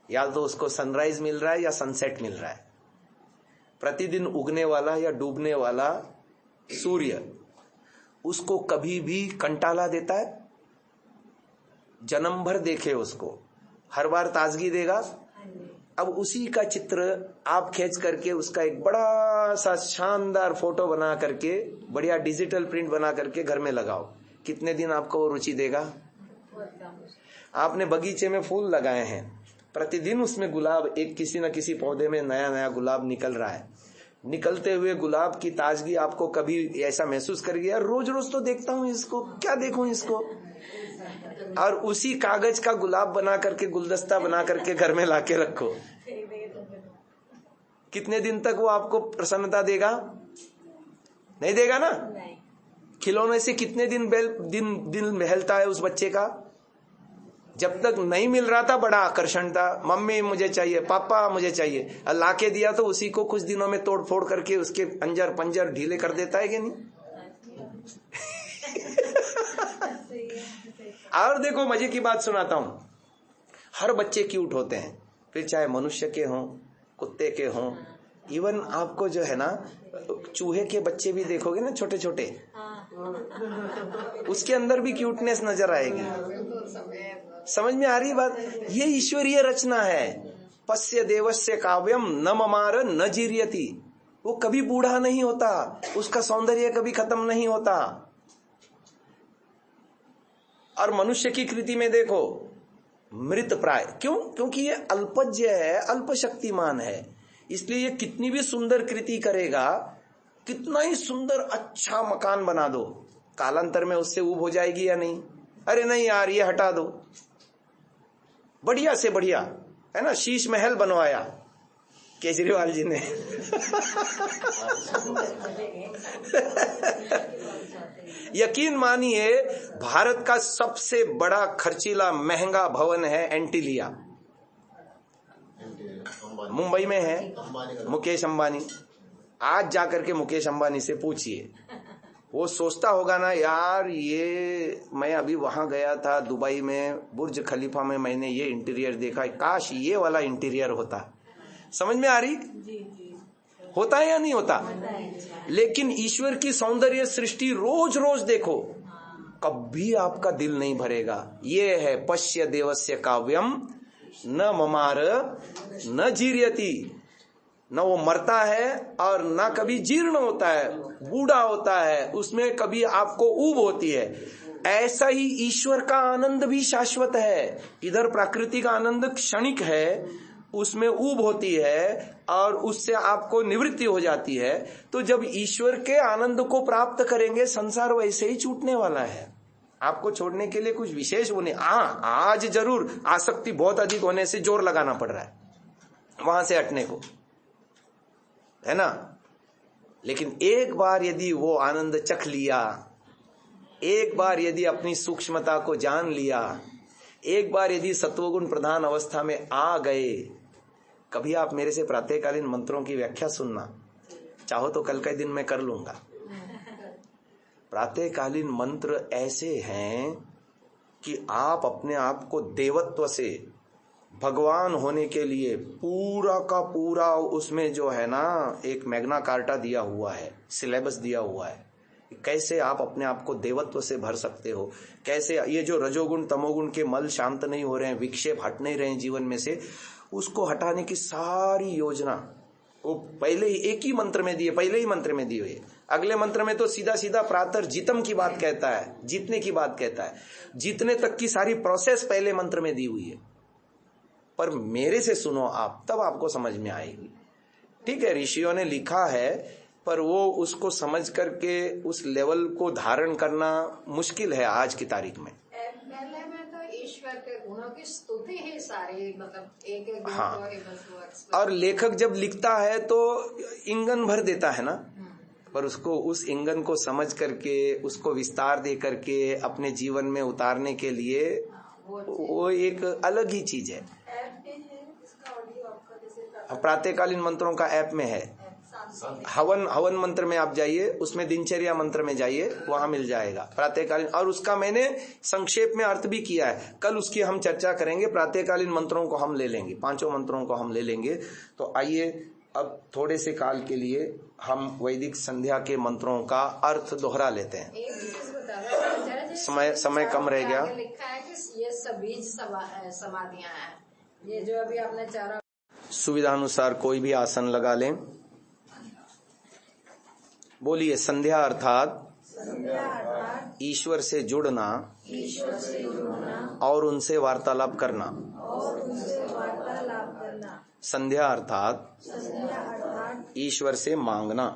या तो उसको सनराइज मिल रहा है या सनसेट मिल रहा है, प्रतिदिन उगने वाला या डूबने वाला सूर्य उसको कभी भी कंटाला देता है? जन्म भर देखे उसको, हर बार ताजगी देगा। अब उसी का चित्र आप खींच करके उसका एक बड़ा सा शानदार फोटो बना करके, बढ़िया डिजिटल प्रिंट बना करके घर में लगाओ, कितने दिन आपको वो रुचि देगा? आपने बगीचे में फूल लगाए हैं, प्रतिदिन उसमें गुलाब, एक किसी न किसी पौधे में नया नया गुलाब निकल रहा है। निकलते हुए गुलाब की ताजगी आपको कभी ऐसा महसूस कर गया रोज रोज तो देखता हूं इसको, क्या देखूं इसको? और उसी कागज का गुलाब बना करके, गुलदस्ता बना करके घर में लाके रखो, कितने दिन तक वो आपको प्रसन्नता देगा? नहीं देगा ना। खिलौने से कितने दिन दिल बहलता है उस बच्चे का। जब तक नहीं मिल रहा था बड़ा आकर्षण था, मम्मी मुझे चाहिए, पापा मुझे चाहिए, और लाके दिया तो उसी को कुछ दिनों में तोड़ फोड़ करके उसके अंजर पंजर ढीले कर देता है कि नहीं? और देखो मजे की बात सुनाता हूं, हर बच्चे क्यूट होते हैं, फिर चाहे मनुष्य के हों, कुत्ते के हों, इवन आपको जो है ना चूहे के बच्चे भी देखोगे ना छोटे छोटे, उसके अंदर भी क्यूटनेस नजर आएगी। समझ में आ रही बात? ये ईश्वरीय रचना है। पश्य देवस्य काव्यम न ममार न जीर्यति, वो कभी बूढ़ा नहीं होता, उसका सौंदर्य कभी खत्म नहीं होता। और मनुष्य की कृति में देखो मृत प्राय, क्यों? क्योंकि ये अल्पज्य है, अल्प शक्तिमान है, इसलिए ये कितनी भी सुंदर कृति करेगा, कितना ही सुंदर अच्छा मकान बना दो, कालांतर में उससे ऊब हो जाएगी या नहीं? अरे नहीं यार ये हटा दो, बढ़िया से बढ़िया है ना, शीश महल बनवाया केजरीवाल जी ने यकीन मानिए भारत का सबसे बड़ा खर्चीला महंगा भवन है एंटीलिया, मुंबई में है, मुकेश अंबानी। आज जाकर के मुकेश अंबानी से पूछिए, वो सोचता होगा ना यार ये मैं अभी वहां गया था दुबई में, बुर्ज खलीफा में मैंने ये इंटीरियर देखा, काश ये वाला इंटीरियर होता। समझ में आ रही? होता है या नहीं होता? लेकिन ईश्वर की सौंदर्य सृष्टि रोज रोज देखो, कभी आपका दिल नहीं भरेगा। ये है पश्य देवस्य काव्यम न ममार न जीर्यति, न वो मरता है और न कभी जीर्ण होता है, बूढ़ा होता है, उसमें कभी आपको ऊब होती है। ऐसा ही ईश्वर का आनंद भी शाश्वत है। इधर प्रकृति का आनंद क्षणिक है, उसमें ऊब होती है और उससे आपको निवृत्ति हो जाती है। तो जब ईश्वर के आनंद को प्राप्त करेंगे, संसार वैसे ही छूटने वाला है, आपको छोड़ने के लिए कुछ विशेष होने। आज जरूर आसक्ति बहुत अधिक होने से जोर लगाना पड़ रहा है वहां से हटने को, है ना। लेकिन एक बार यदि वो आनंद चख लिया, एक बार यदि अपनी सूक्ष्मता को जान लिया, एक बार यदि सत्वगुण प्रधान अवस्था में आ गए, कभी आप मेरे से प्रातःकालीन मंत्रों की व्याख्या सुनना, चाहो तो कल के दिन मैं कर लूंगा। प्रातःकालीन मंत्र ऐसे हैं कि आप अपने आप को देवत्व से भगवान होने के लिए पूरा का पूरा, उसमें जो है ना एक मैग्ना कार्टा दिया हुआ है, सिलेबस दिया हुआ है, कैसे आप अपने आप को देवत्व से भर सकते हो, कैसे ये जो रजोगुण तमोगुण के मल शांत नहीं हो रहे हैं, विक्षेप हट नहीं रहे हैं जीवन में से, उसको हटाने की सारी योजना वो पहले ही एक ही मंत्र में दी है, पहले ही मंत्र में दी हुई है। अगले मंत्र में तो सीधा सीधा प्रातः जीतम की बात कहता है, जीतने की बात कहता है, जीतने तक की सारी प्रोसेस पहले मंत्र में दी हुई है। पर मेरे से सुनो आप, तब आपको समझ में आएगी। ठीक है, ऋषियों ने लिखा है, पर वो उसको समझ करके उस लेवल को धारण करना मुश्किल है आज की तारीख में। पहले में तो ईश्वर के गुणों की स्तुति ही सारी, मतलब एक एक हाँ, और लेखक जब लिखता है तो इंगन भर देता है ना, पर उसको उस इंगन को समझ करके उसको विस्तार दे करके अपने जीवन में उतारने के लिए वो एक अलग ही चीज है। प्रातःकालीन मंत्रों का ऐप में है, हवन मंत्र में आप जाइए, उसमें दिनचर्या मंत्र में जाइए, वहां मिल जाएगा प्रातःकालीन। और उसका मैंने संक्षेप में अर्थ भी किया है, कल उसकी हम चर्चा करेंगे। प्रातःकालीन मंत्रों को हम ले लेंगे, 5 मंत्रों को हम ले लेंगे। तो आइए अब थोड़े से काल के लिए हम वैदिक संध्या के मंत्रों का अर्थ दोहरा लेते हैं। समय कम रह गया। लिखा है कि ये सभी समाधियां हैं, ये जो अभी आपने चारा। सुविधानुसार कोई भी आसन लगा लें। बोलिए, संध्या अर्थात ईश्वर से जुड़ना और उनसे वार्तालाप करना। संध्या अर्थात ईश्वर से मांगना।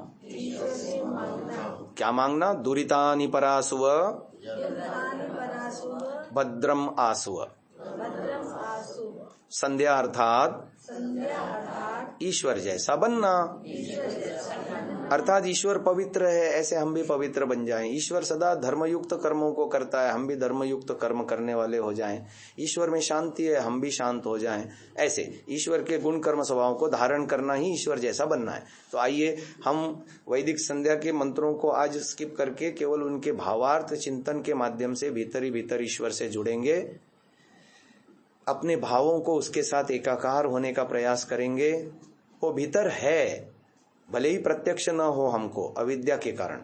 क्या मांगना? दुरितानि परासुव भद्रम आसुव। संध्या अर्थात ईश्वर जैसा बनना। अर्थात ईश्वर पवित्र है, ऐसे हम भी पवित्र बन जाएं। ईश्वर सदा धर्मयुक्त कर्मों को करता है, हम भी धर्मयुक्त कर्म करने वाले हो जाएं। ईश्वर में शांति है, हम भी शांत हो जाएं। ऐसे ईश्वर के गुण कर्म स्वभाव को धारण करना ही ईश्वर जैसा बनना है। तो आइए हम वैदिक संध्या के मंत्रों को आज स्किप करके केवल उनके भावार्थ चिंतन के माध्यम से भीतर ही भीतर ईश्वर से जुड़ेंगे, अपने भावों को उसके साथ एकाकार होने का प्रयास करेंगे। वो भीतर है, भले ही प्रत्यक्ष न हो हमको अविद्या के कारण,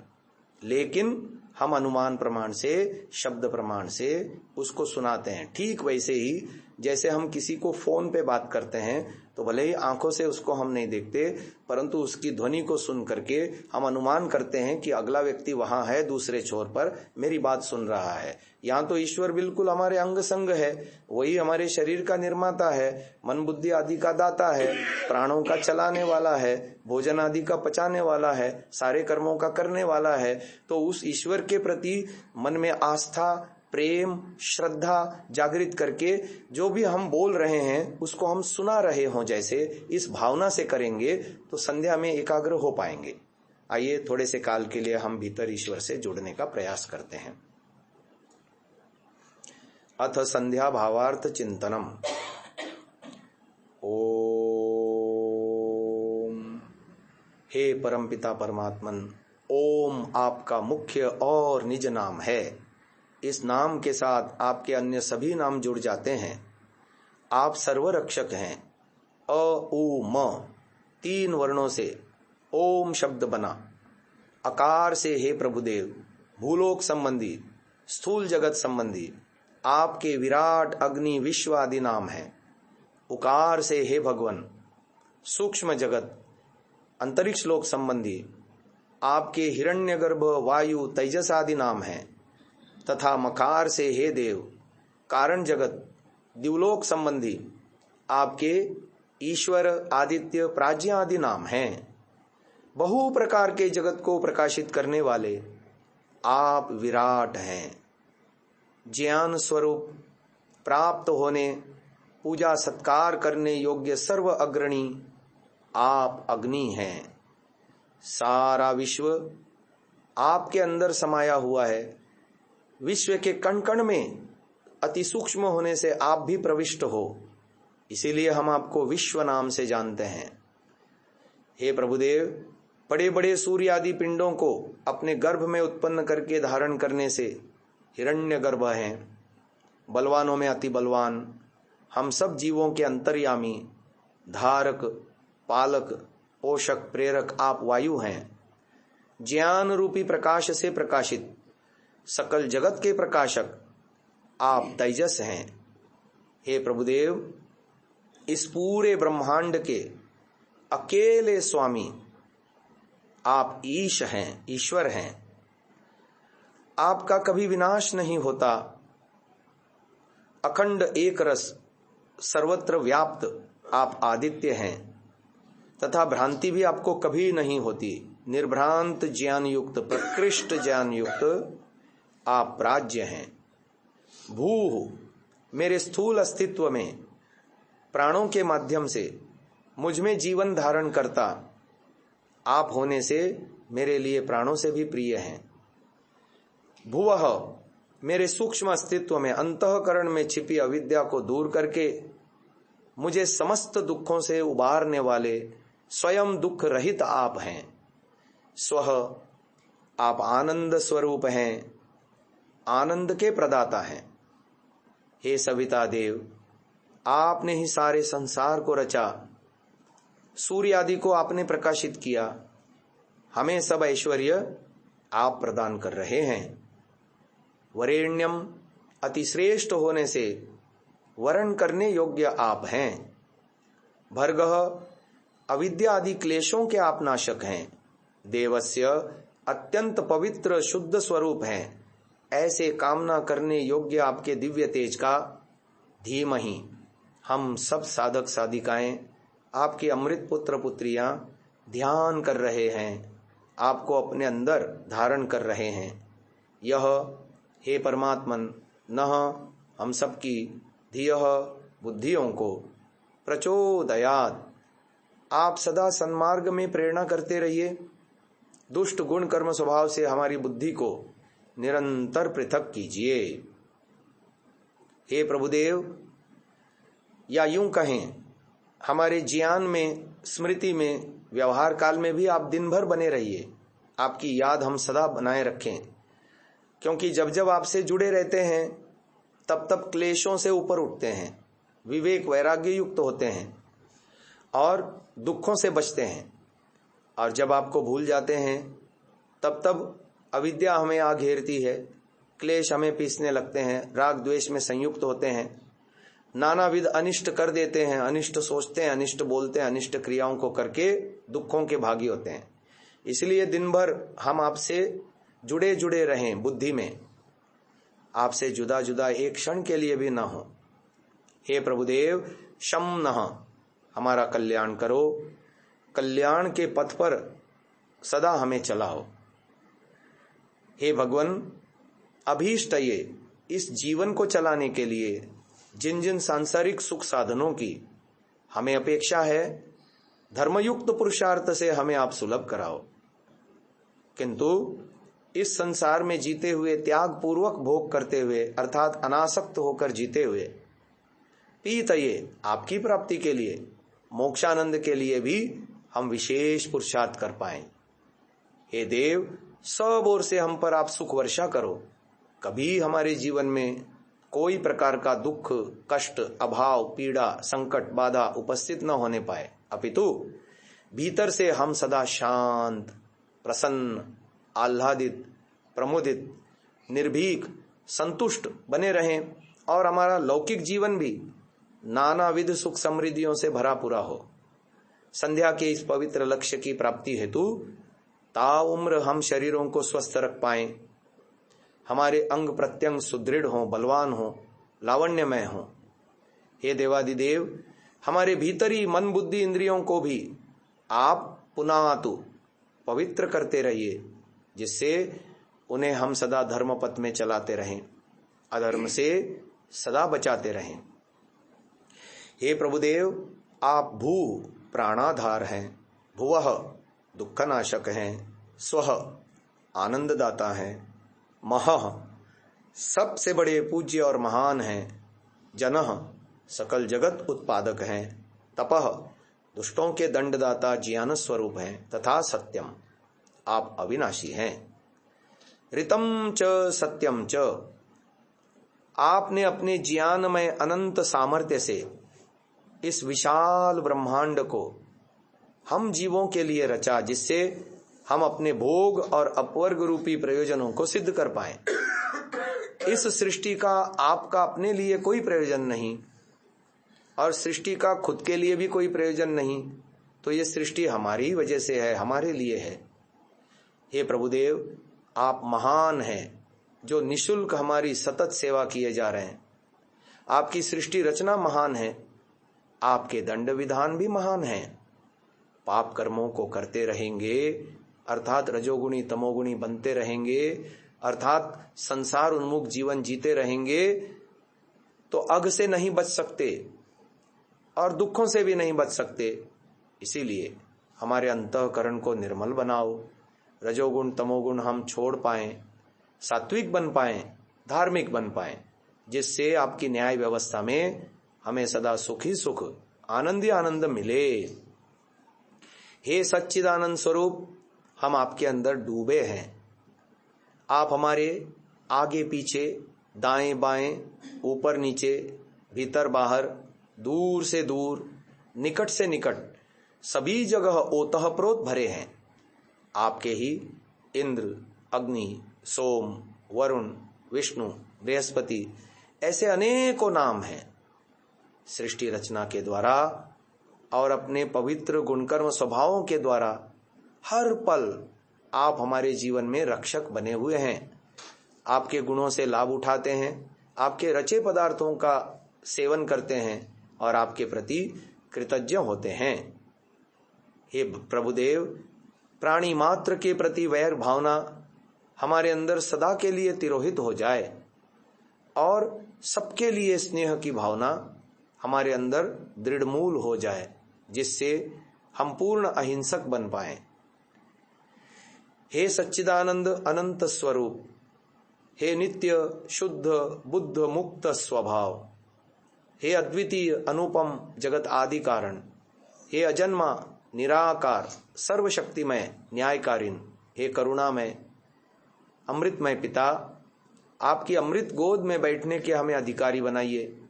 लेकिन हम अनुमान प्रमाण से, शब्द प्रमाण से उसको सुनाते हैं। ठीक वैसे ही जैसे हम किसी को फोन पे बात करते हैं तो भले ही आंखों से उसको हम नहीं देखते, परंतु उसकी ध्वनि को सुन करके हम अनुमान करते हैं कि अगला व्यक्ति वहां है, दूसरे छोर पर मेरी बात सुन रहा है। यहाँ तो ईश्वर बिल्कुल हमारे अंग संग है, वही हमारे शरीर का निर्माता है, मन बुद्धि आदि का दाता है, प्राणों का चलाने वाला है, भोजन आदि का पचाने वाला है, सारे कर्मों का करने वाला है। तो उस ईश्वर के प्रति मन में आस्था, प्रेम, श्रद्धा जागृत करके जो भी हम बोल रहे हैं उसको हम सुना रहे हों, जैसे इस भावना से करेंगे तो संध्या में एकाग्र हो पाएंगे। आइए थोड़े से काल के लिए हम भीतर ईश्वर से जुड़ने का प्रयास करते हैं। अथ संध्या भावार्थ चिंतनम। ओम। हे परमपिता परमात्मन, ओम आपका मुख्य और निज नाम है। इस नाम के साथ आपके अन्य सभी नाम जुड़ जाते हैं। आप सर्वरक्षक हैं। अ उ म 3 वर्णों से ओम शब्द बना। अकार से हे प्रभुदेव भूलोक संबंधी, स्थूल जगत संबंधी आपके विराट, अग्नि, विश्व आदि नाम हैं। उकार से हे भगवान सूक्ष्म जगत, अंतरिक्ष लोक संबंधी आपके हिरण्यगर्भ, वायु, तेजस आदि नाम हैं। तथा मकार से हे देव कारण जगत, दिवलोक संबंधी आपके ईश्वर, आदित्य, प्राज्ञा आदि नाम हैं। बहु प्रकार के जगत को प्रकाशित करने वाले आप विराट हैं। ज्ञान स्वरूप, प्राप्त होने, पूजा सत्कार करने योग्य सर्व अग्रणी आप अग्नि हैं। सारा विश्व आपके अंदर समाया हुआ है। विश्व के कण कण में अति सूक्ष्म होने से आप भी प्रविष्ट हो, इसीलिए हम आपको विश्व नाम से जानते हैं। हे प्रभुदेव, बड़े बड़े सूर्य आदि पिंडों को अपने गर्भ में उत्पन्न करके धारण करने से हिरण्यगर्भ हैं। बलवानों में अति बलवान, हम सब जीवों के अंतर्यामी, धारक, पालक, पोषक, प्रेरक आप वायु हैं। ज्ञान रूपी प्रकाश से प्रकाशित सकल जगत के प्रकाशक आप तेजस हैं। हे प्रभुदेव, इस पूरे ब्रह्मांड के अकेले स्वामी आप ईश हैं, ईश्वर हैं। आपका कभी विनाश नहीं होता। अखंड एक रस, सर्वत्र व्याप्त आप आदित्य हैं तथा भ्रांति भी आपको कभी नहीं होती। निर्भ्रांत ज्ञान युक्त, प्रकृष्ट ज्ञान युक्त आप प्राज्ञ हैं। भूः मेरे स्थूल अस्तित्व में प्राणों के माध्यम से मुझ में जीवन धारण करता आप होने से मेरे लिए प्राणों से भी प्रिय हैं। भुवः मेरे सूक्ष्म अस्तित्व में, अंतःकरण में छिपी अविद्या को दूर करके मुझे समस्त दुखों से उबारने वाले स्वयं दुख रहित आप हैं। स्वः आप आनंद स्वरूप हैं, आनंद के प्रदाता हैं। हे सविता देव, आपने ही सारे संसार को रचा, सूर्य आदि को आपने प्रकाशित किया, हमें सब ऐश्वर्य आप प्रदान कर रहे हैं। वरेण्यम अतिश्रेष्ठ होने से वरण करने योग्य आप हैं। भर्गः अविद्या आदि क्लेशों के आप नाशक हैं। देवस्य अत्यंत पवित्र शुद्ध स्वरूप हैं। ऐसे कामना करने योग्य आपके दिव्य तेज का धीमहि हम सब साधक साधिकाएं, आपके अमृत पुत्र पुत्रियां ध्यान कर रहे हैं, आपको अपने अंदर धारण कर रहे हैं। यह हे परमात्मन नः हम सबकी धियः बुद्धियों को प्रचोदयात्, आप सदा सन्मार्ग में प्रेरणा करते रहिए। दुष्ट गुण कर्म स्वभाव से हमारी बुद्धि को निरंतर पृथक कीजिए। हे प्रभुदेव, या यूं कहें हमारे ज्ञान में, स्मृति में, व्यवहार काल में भी आप दिन भर बने रहिए। आपकी याद हम सदा बनाए रखें, क्योंकि जब जब आपसे जुड़े रहते हैं तब तब क्लेशों से ऊपर उठते हैं, विवेक वैराग्य युक्त होते हैं और दुखों से बचते हैं। और जब आपको भूल जाते हैं तब तब अविद्या हमें आ घेरती है, क्लेश हमें पीसने लगते हैं, राग द्वेष में संयुक्त होते हैं, नानाविध अनिष्ट कर देते हैं, अनिष्ट सोचते हैं, अनिष्ट बोलते हैं, अनिष्ट क्रियाओं को करके दुखों के भागी होते हैं। इसलिए दिन भर हम आपसे जुड़े जुड़े रहें, बुद्धि में आपसे जुदा जुदा एक क्षण के लिए भी ना हो। हे प्रभुदेव, शम नः, हमारा कल्याण करो, कल्याण के पथ पर सदा हमें चलाओ। हे भगवान, अभीष्टये, इस जीवन को चलाने के लिए जिन जिन सांसारिक सुख साधनों की हमें अपेक्षा है, धर्मयुक्त पुरुषार्थ से हमें आप सुलभ कराओ। किंतु इस संसार में जीते हुए, त्याग पूर्वक भोग करते हुए, अर्थात अनासक्त होकर जीते हुए, पीतये, आपकी प्राप्ति के लिए, मोक्षानंद के लिए भी हम विशेष पुरुषार्थ कर पाएं। हे देव, सब ओर से हम पर आप सुख वर्षा करो। कभी हमारे जीवन में कोई प्रकार का दुख, कष्ट, अभाव, पीड़ा, संकट, बाधा उपस्थित न होने पाए, अपितु भीतर से हम सदा शांत, प्रसन्न, आह्लादित, प्रमुदित, निर्भीक, संतुष्ट बने रहें और हमारा लौकिक जीवन भी नानाविध सुख समृद्धियों से भरा पूरा हो। संध्या के इस पवित्र लक्ष्य की प्राप्ति हेतु ताउम्र हम शरीरों को स्वस्थ रख पाएं, हमारे अंग प्रत्यंग सुदृढ़ हों, बलवान हों, लावण्यमय हों। हे देवादिदेव, हमारे भीतरी मन बुद्धि इंद्रियों को भी आप पुनातु पवित्र करते रहिए, जिससे उन्हें हम सदा धर्म पथ में चलाते रहें, अधर्म से सदा बचाते रहें। हे प्रभुदेव, आप भू प्राणाधार हैं, भुवः दुखनाशक हैं, स्वः आनंददाता हैं, महः सबसे बड़े पूज्य और महान हैं, जनः सकल जगत उत्पादक हैं, तपः दुष्टों के दंडदाता ज्ञान स्वरूप हैं, तथा सत्यम आप अविनाशी हैं, ऋतम च सत्यम च, आपने अपने ज्ञानमय अनंत सामर्थ्य से इस विशाल ब्रह्मांड को हम जीवों के लिए रचा, जिससे हम अपने भोग और अपवर्ग रूपी प्रयोजनों को सिद्ध कर पाएं। इस सृष्टि का आपका अपने लिए कोई प्रयोजन नहीं और सृष्टि का खुद के लिए भी कोई प्रयोजन नहीं, तो ये सृष्टि हमारी वजह से है, हमारे लिए है। हे प्रभुदेव, आप महान हैं, जो निशुल्क हमारी सतत सेवा किए जा रहे हैं। आपकी सृष्टि रचना महान है, आपके दंड विधान भी महान हैं। पाप कर्मों को करते रहेंगे, अर्थात रजोगुणी तमोगुणी बनते रहेंगे, अर्थात संसार उन्मुख जीवन जीते रहेंगे, तो अघ से नहीं बच सकते और दुखों से भी नहीं बच सकते। इसीलिए हमारे अंतःकरण को निर्मल बनाओ, रजोगुण तमोगुण हम छोड़ पाएं, सात्विक बन पाएं, धार्मिक बन पाएं, जिससे आपकी न्याय व्यवस्था में हमें सदा सुख ही सुख, आनंद ही आनंद मिले। हे सच्चिदानंद स्वरूप, हम आपके अंदर डूबे हैं। आप हमारे आगे पीछे, दाएं बाएं, ऊपर नीचे, भीतर बाहर, दूर से दूर, निकट से निकट, सभी जगह ओतप्रोत भरे हैं। आपके ही इंद्र, अग्नि, सोम, वरुण, विष्णु, बृहस्पति, ऐसे अनेकों नाम हैं। सृष्टि रचना के द्वारा और अपने पवित्र गुणकर्म स्वभावों के द्वारा हर पल आप हमारे जीवन में रक्षक बने हुए हैं। आपके गुणों से लाभ उठाते हैं, आपके रचे पदार्थों का सेवन करते हैं और आपके प्रति कृतज्ञ होते हैं। हे प्रभुदेव, प्राणी मात्र के प्रति वैर भावना हमारे अंदर सदा के लिए तिरोहित हो जाए और सबके लिए स्नेह की भावना हमारे अंदर दृढ़मूल हो जाए, जिससे हम पूर्ण अहिंसक बन पाएं। हे सच्चिदानंद अनंत स्वरूप, हे नित्य शुद्ध बुद्ध मुक्त स्वभाव, हे अद्वितीय अनुपम जगत आदि कारण, हे अजन्मा निराकार सर्वशक्तिमय न्यायकारीन, हे करुणामय अमृतमय पिता, आपकी अमृत गोद में बैठने के हमें अधिकारी बनाइए।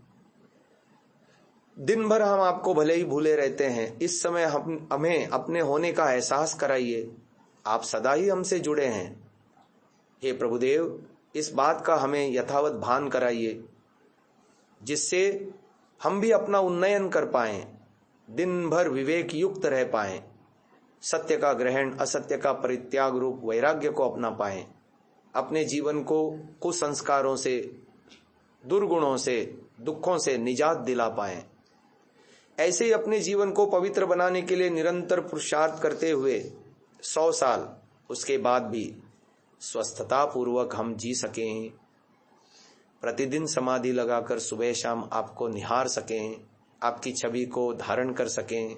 दिन भर हम आपको भले ही भूले रहते हैं, इस समय हमें अपने होने का एहसास कराइए। आप सदा ही हमसे जुड़े हैं। हे प्रभुदेव, इस बात का हमें यथावत भान कराइए, जिससे हम भी अपना उन्नयन कर पाएं, दिन भर विवेक युक्त रह पाएं, सत्य का ग्रहण असत्य का परित्याग रूप वैराग्य को अपना पाएं, अपने जीवन को कुसंस्कारों से, दुर्गुणों से, दुखों से निजात दिला पाएं। ऐसे ही अपने जीवन को पवित्र बनाने के लिए निरंतर पुरुषार्थ करते हुए 100 साल उसके बाद भी स्वस्थता पूर्वक हम जी सकें। प्रतिदिन समाधि लगाकर सुबह शाम आपको निहार सकें, आपकी छवि को धारण कर सकें,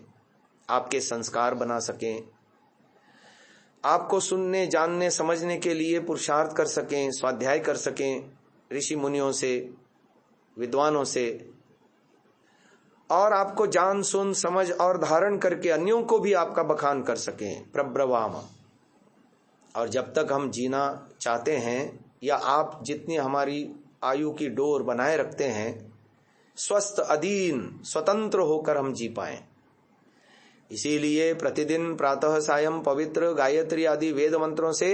आपके संस्कार बना सकें, आपको सुनने जानने समझने के लिए पुरुषार्थ कर सकें, स्वाध्याय कर सकें ऋषि मुनियों से, विद्वानों से, और आपको जान सुन समझ और धारण करके अन्यों को भी आपका बखान कर सकें। प्रब्रवाम। और जब तक हम जीना चाहते हैं या आप जितनी हमारी आयु की डोर बनाए रखते हैं, स्वस्थ अधीन स्वतंत्र होकर हम जी पाएं। इसीलिए प्रतिदिन प्रातः सायं पवित्र गायत्री आदि वेद मंत्रों से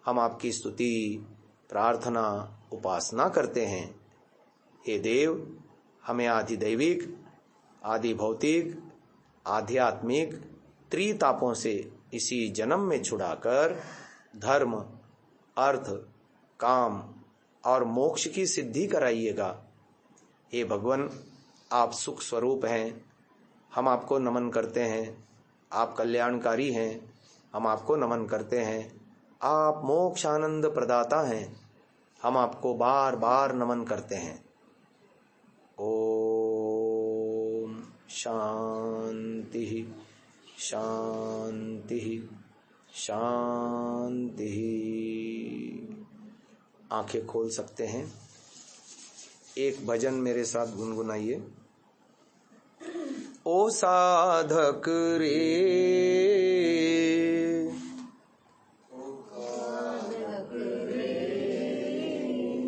हम आपकी स्तुति प्रार्थना उपासना करते हैं। हे देव, हमें आदि दैविक आदि भौतिक आध्यात्मिक त्रितापों से इसी जन्म में छुड़ाकर धर्म अर्थ काम और मोक्ष की सिद्धि कराइएगा। हे भगवान, आप सुख स्वरूप हैं, हम आपको नमन करते हैं। आप कल्याणकारी हैं, हम आपको नमन करते हैं। आप मोक्ष आनंद प्रदाता हैं, हम आपको बार बार नमन करते हैं। ओम शांति शांति शांति। आंखें खोल सकते हैं। एक भजन मेरे साथ गुनगुनाइए। ओ साधक रे,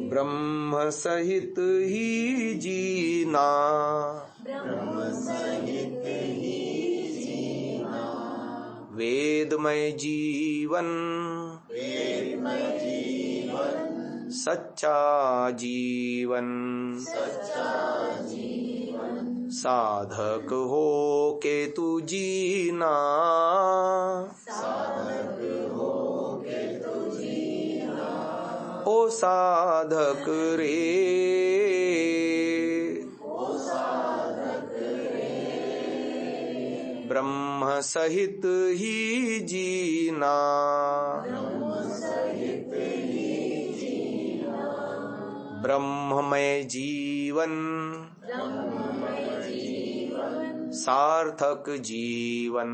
ब्रह्म सहित ही जीना, वेदमय जीवन, सच्चा जीवन, साधक हो के तू जीना, ओ साधक रे, ब्रह्म सहित ही जीना, ब्रह्ममय जीवन, सार्थक जीवन,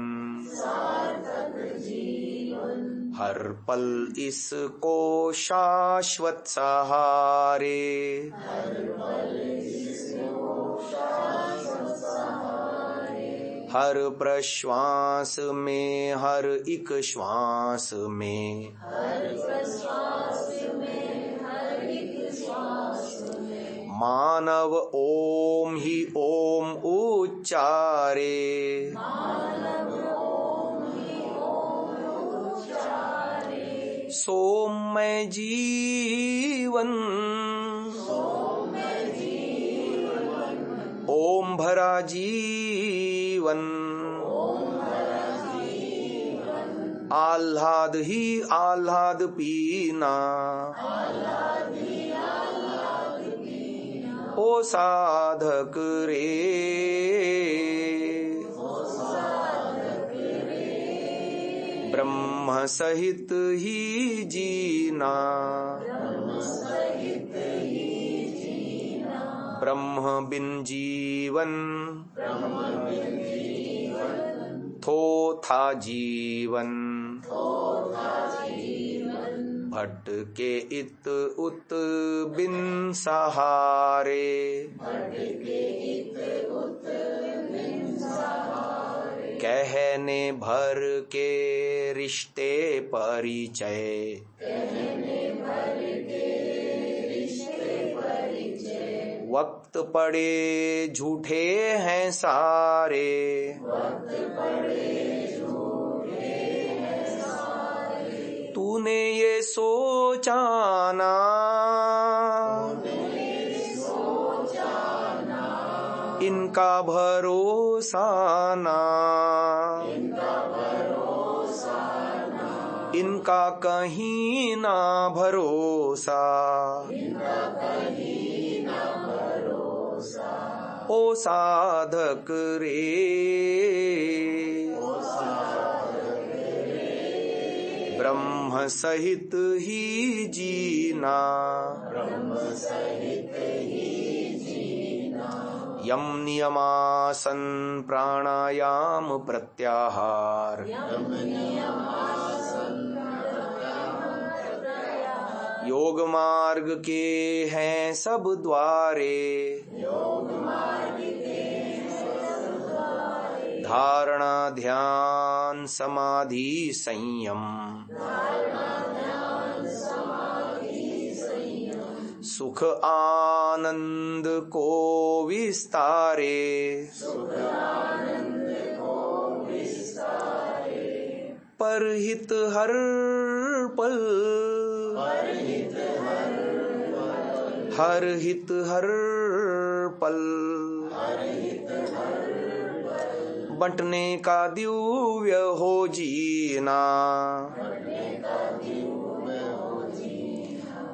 हर पल इसको शाश्वत सहारे, हर प्रश्वास में हर एक श्वास में, मानव ओम ही ओम उच्चारे, सोमय जीवन, ओम भरा जीवन, आह्लाद ही आह्लाद पीना, ओ साधक रे, ब्रह्म सहित ही जीना, ब्रह्म बिन जीवन, थो था जीवन, भटके इत उत बिन सहारे, कहने भर के रिश्ते परिचय, वक्त पड़े झूठे हैं सारे, तूने ये सोचा ना, इनका भरोसा ना, इनका कहीं ना भरोसा, ओ साधक रे, ब्रह्म सहित ही जीना, यम नियमासन प्राणायाम प्रत्याहार, योग मार्ग के हैं सब द्वारे, धारणा ध्यान समाधि संयम, सुख आनंद को विस्तारे, परहित हर पल, हर हित हर पल, बंटने का दिव्य हो जीना,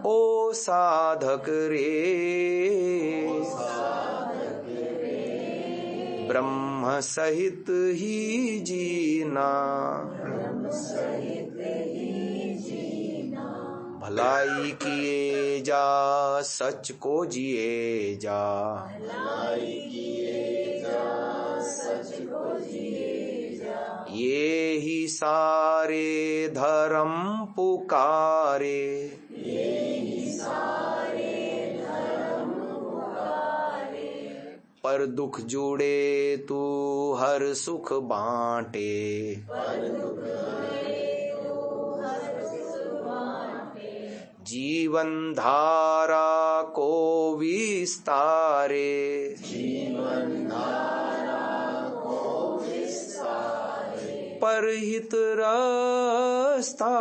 ओ साधक रे, ब्रह्म सहित ही जीना, भलाई किए जा सच को जिए जा, ये ही सारे धर्म पुकारे, पर दुख जुड़े तू हर सुख बांटे, जीवन धारा को विस्तारे, परहित रास्ता,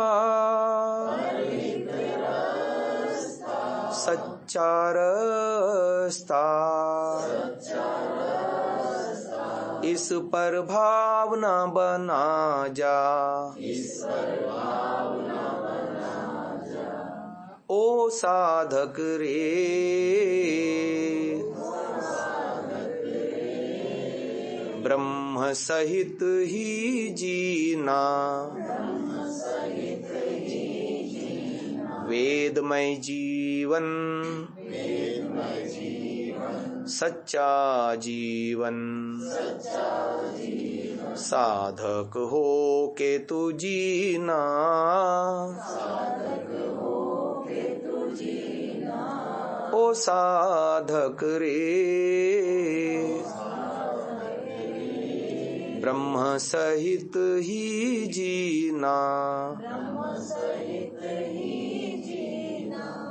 सच्चा रास्ता, इस पर भावना बना जा, ओ साधक रे, ब्रह्म सहित ही जीना, वेदमय जीवन, सच्चा जीवन, साधक हो के तू जीना, ओ साधक रे, ब्रह्म सहित ही जीना।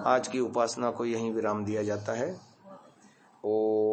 आज की उपासना को यहीं विराम दिया जाता है। ओम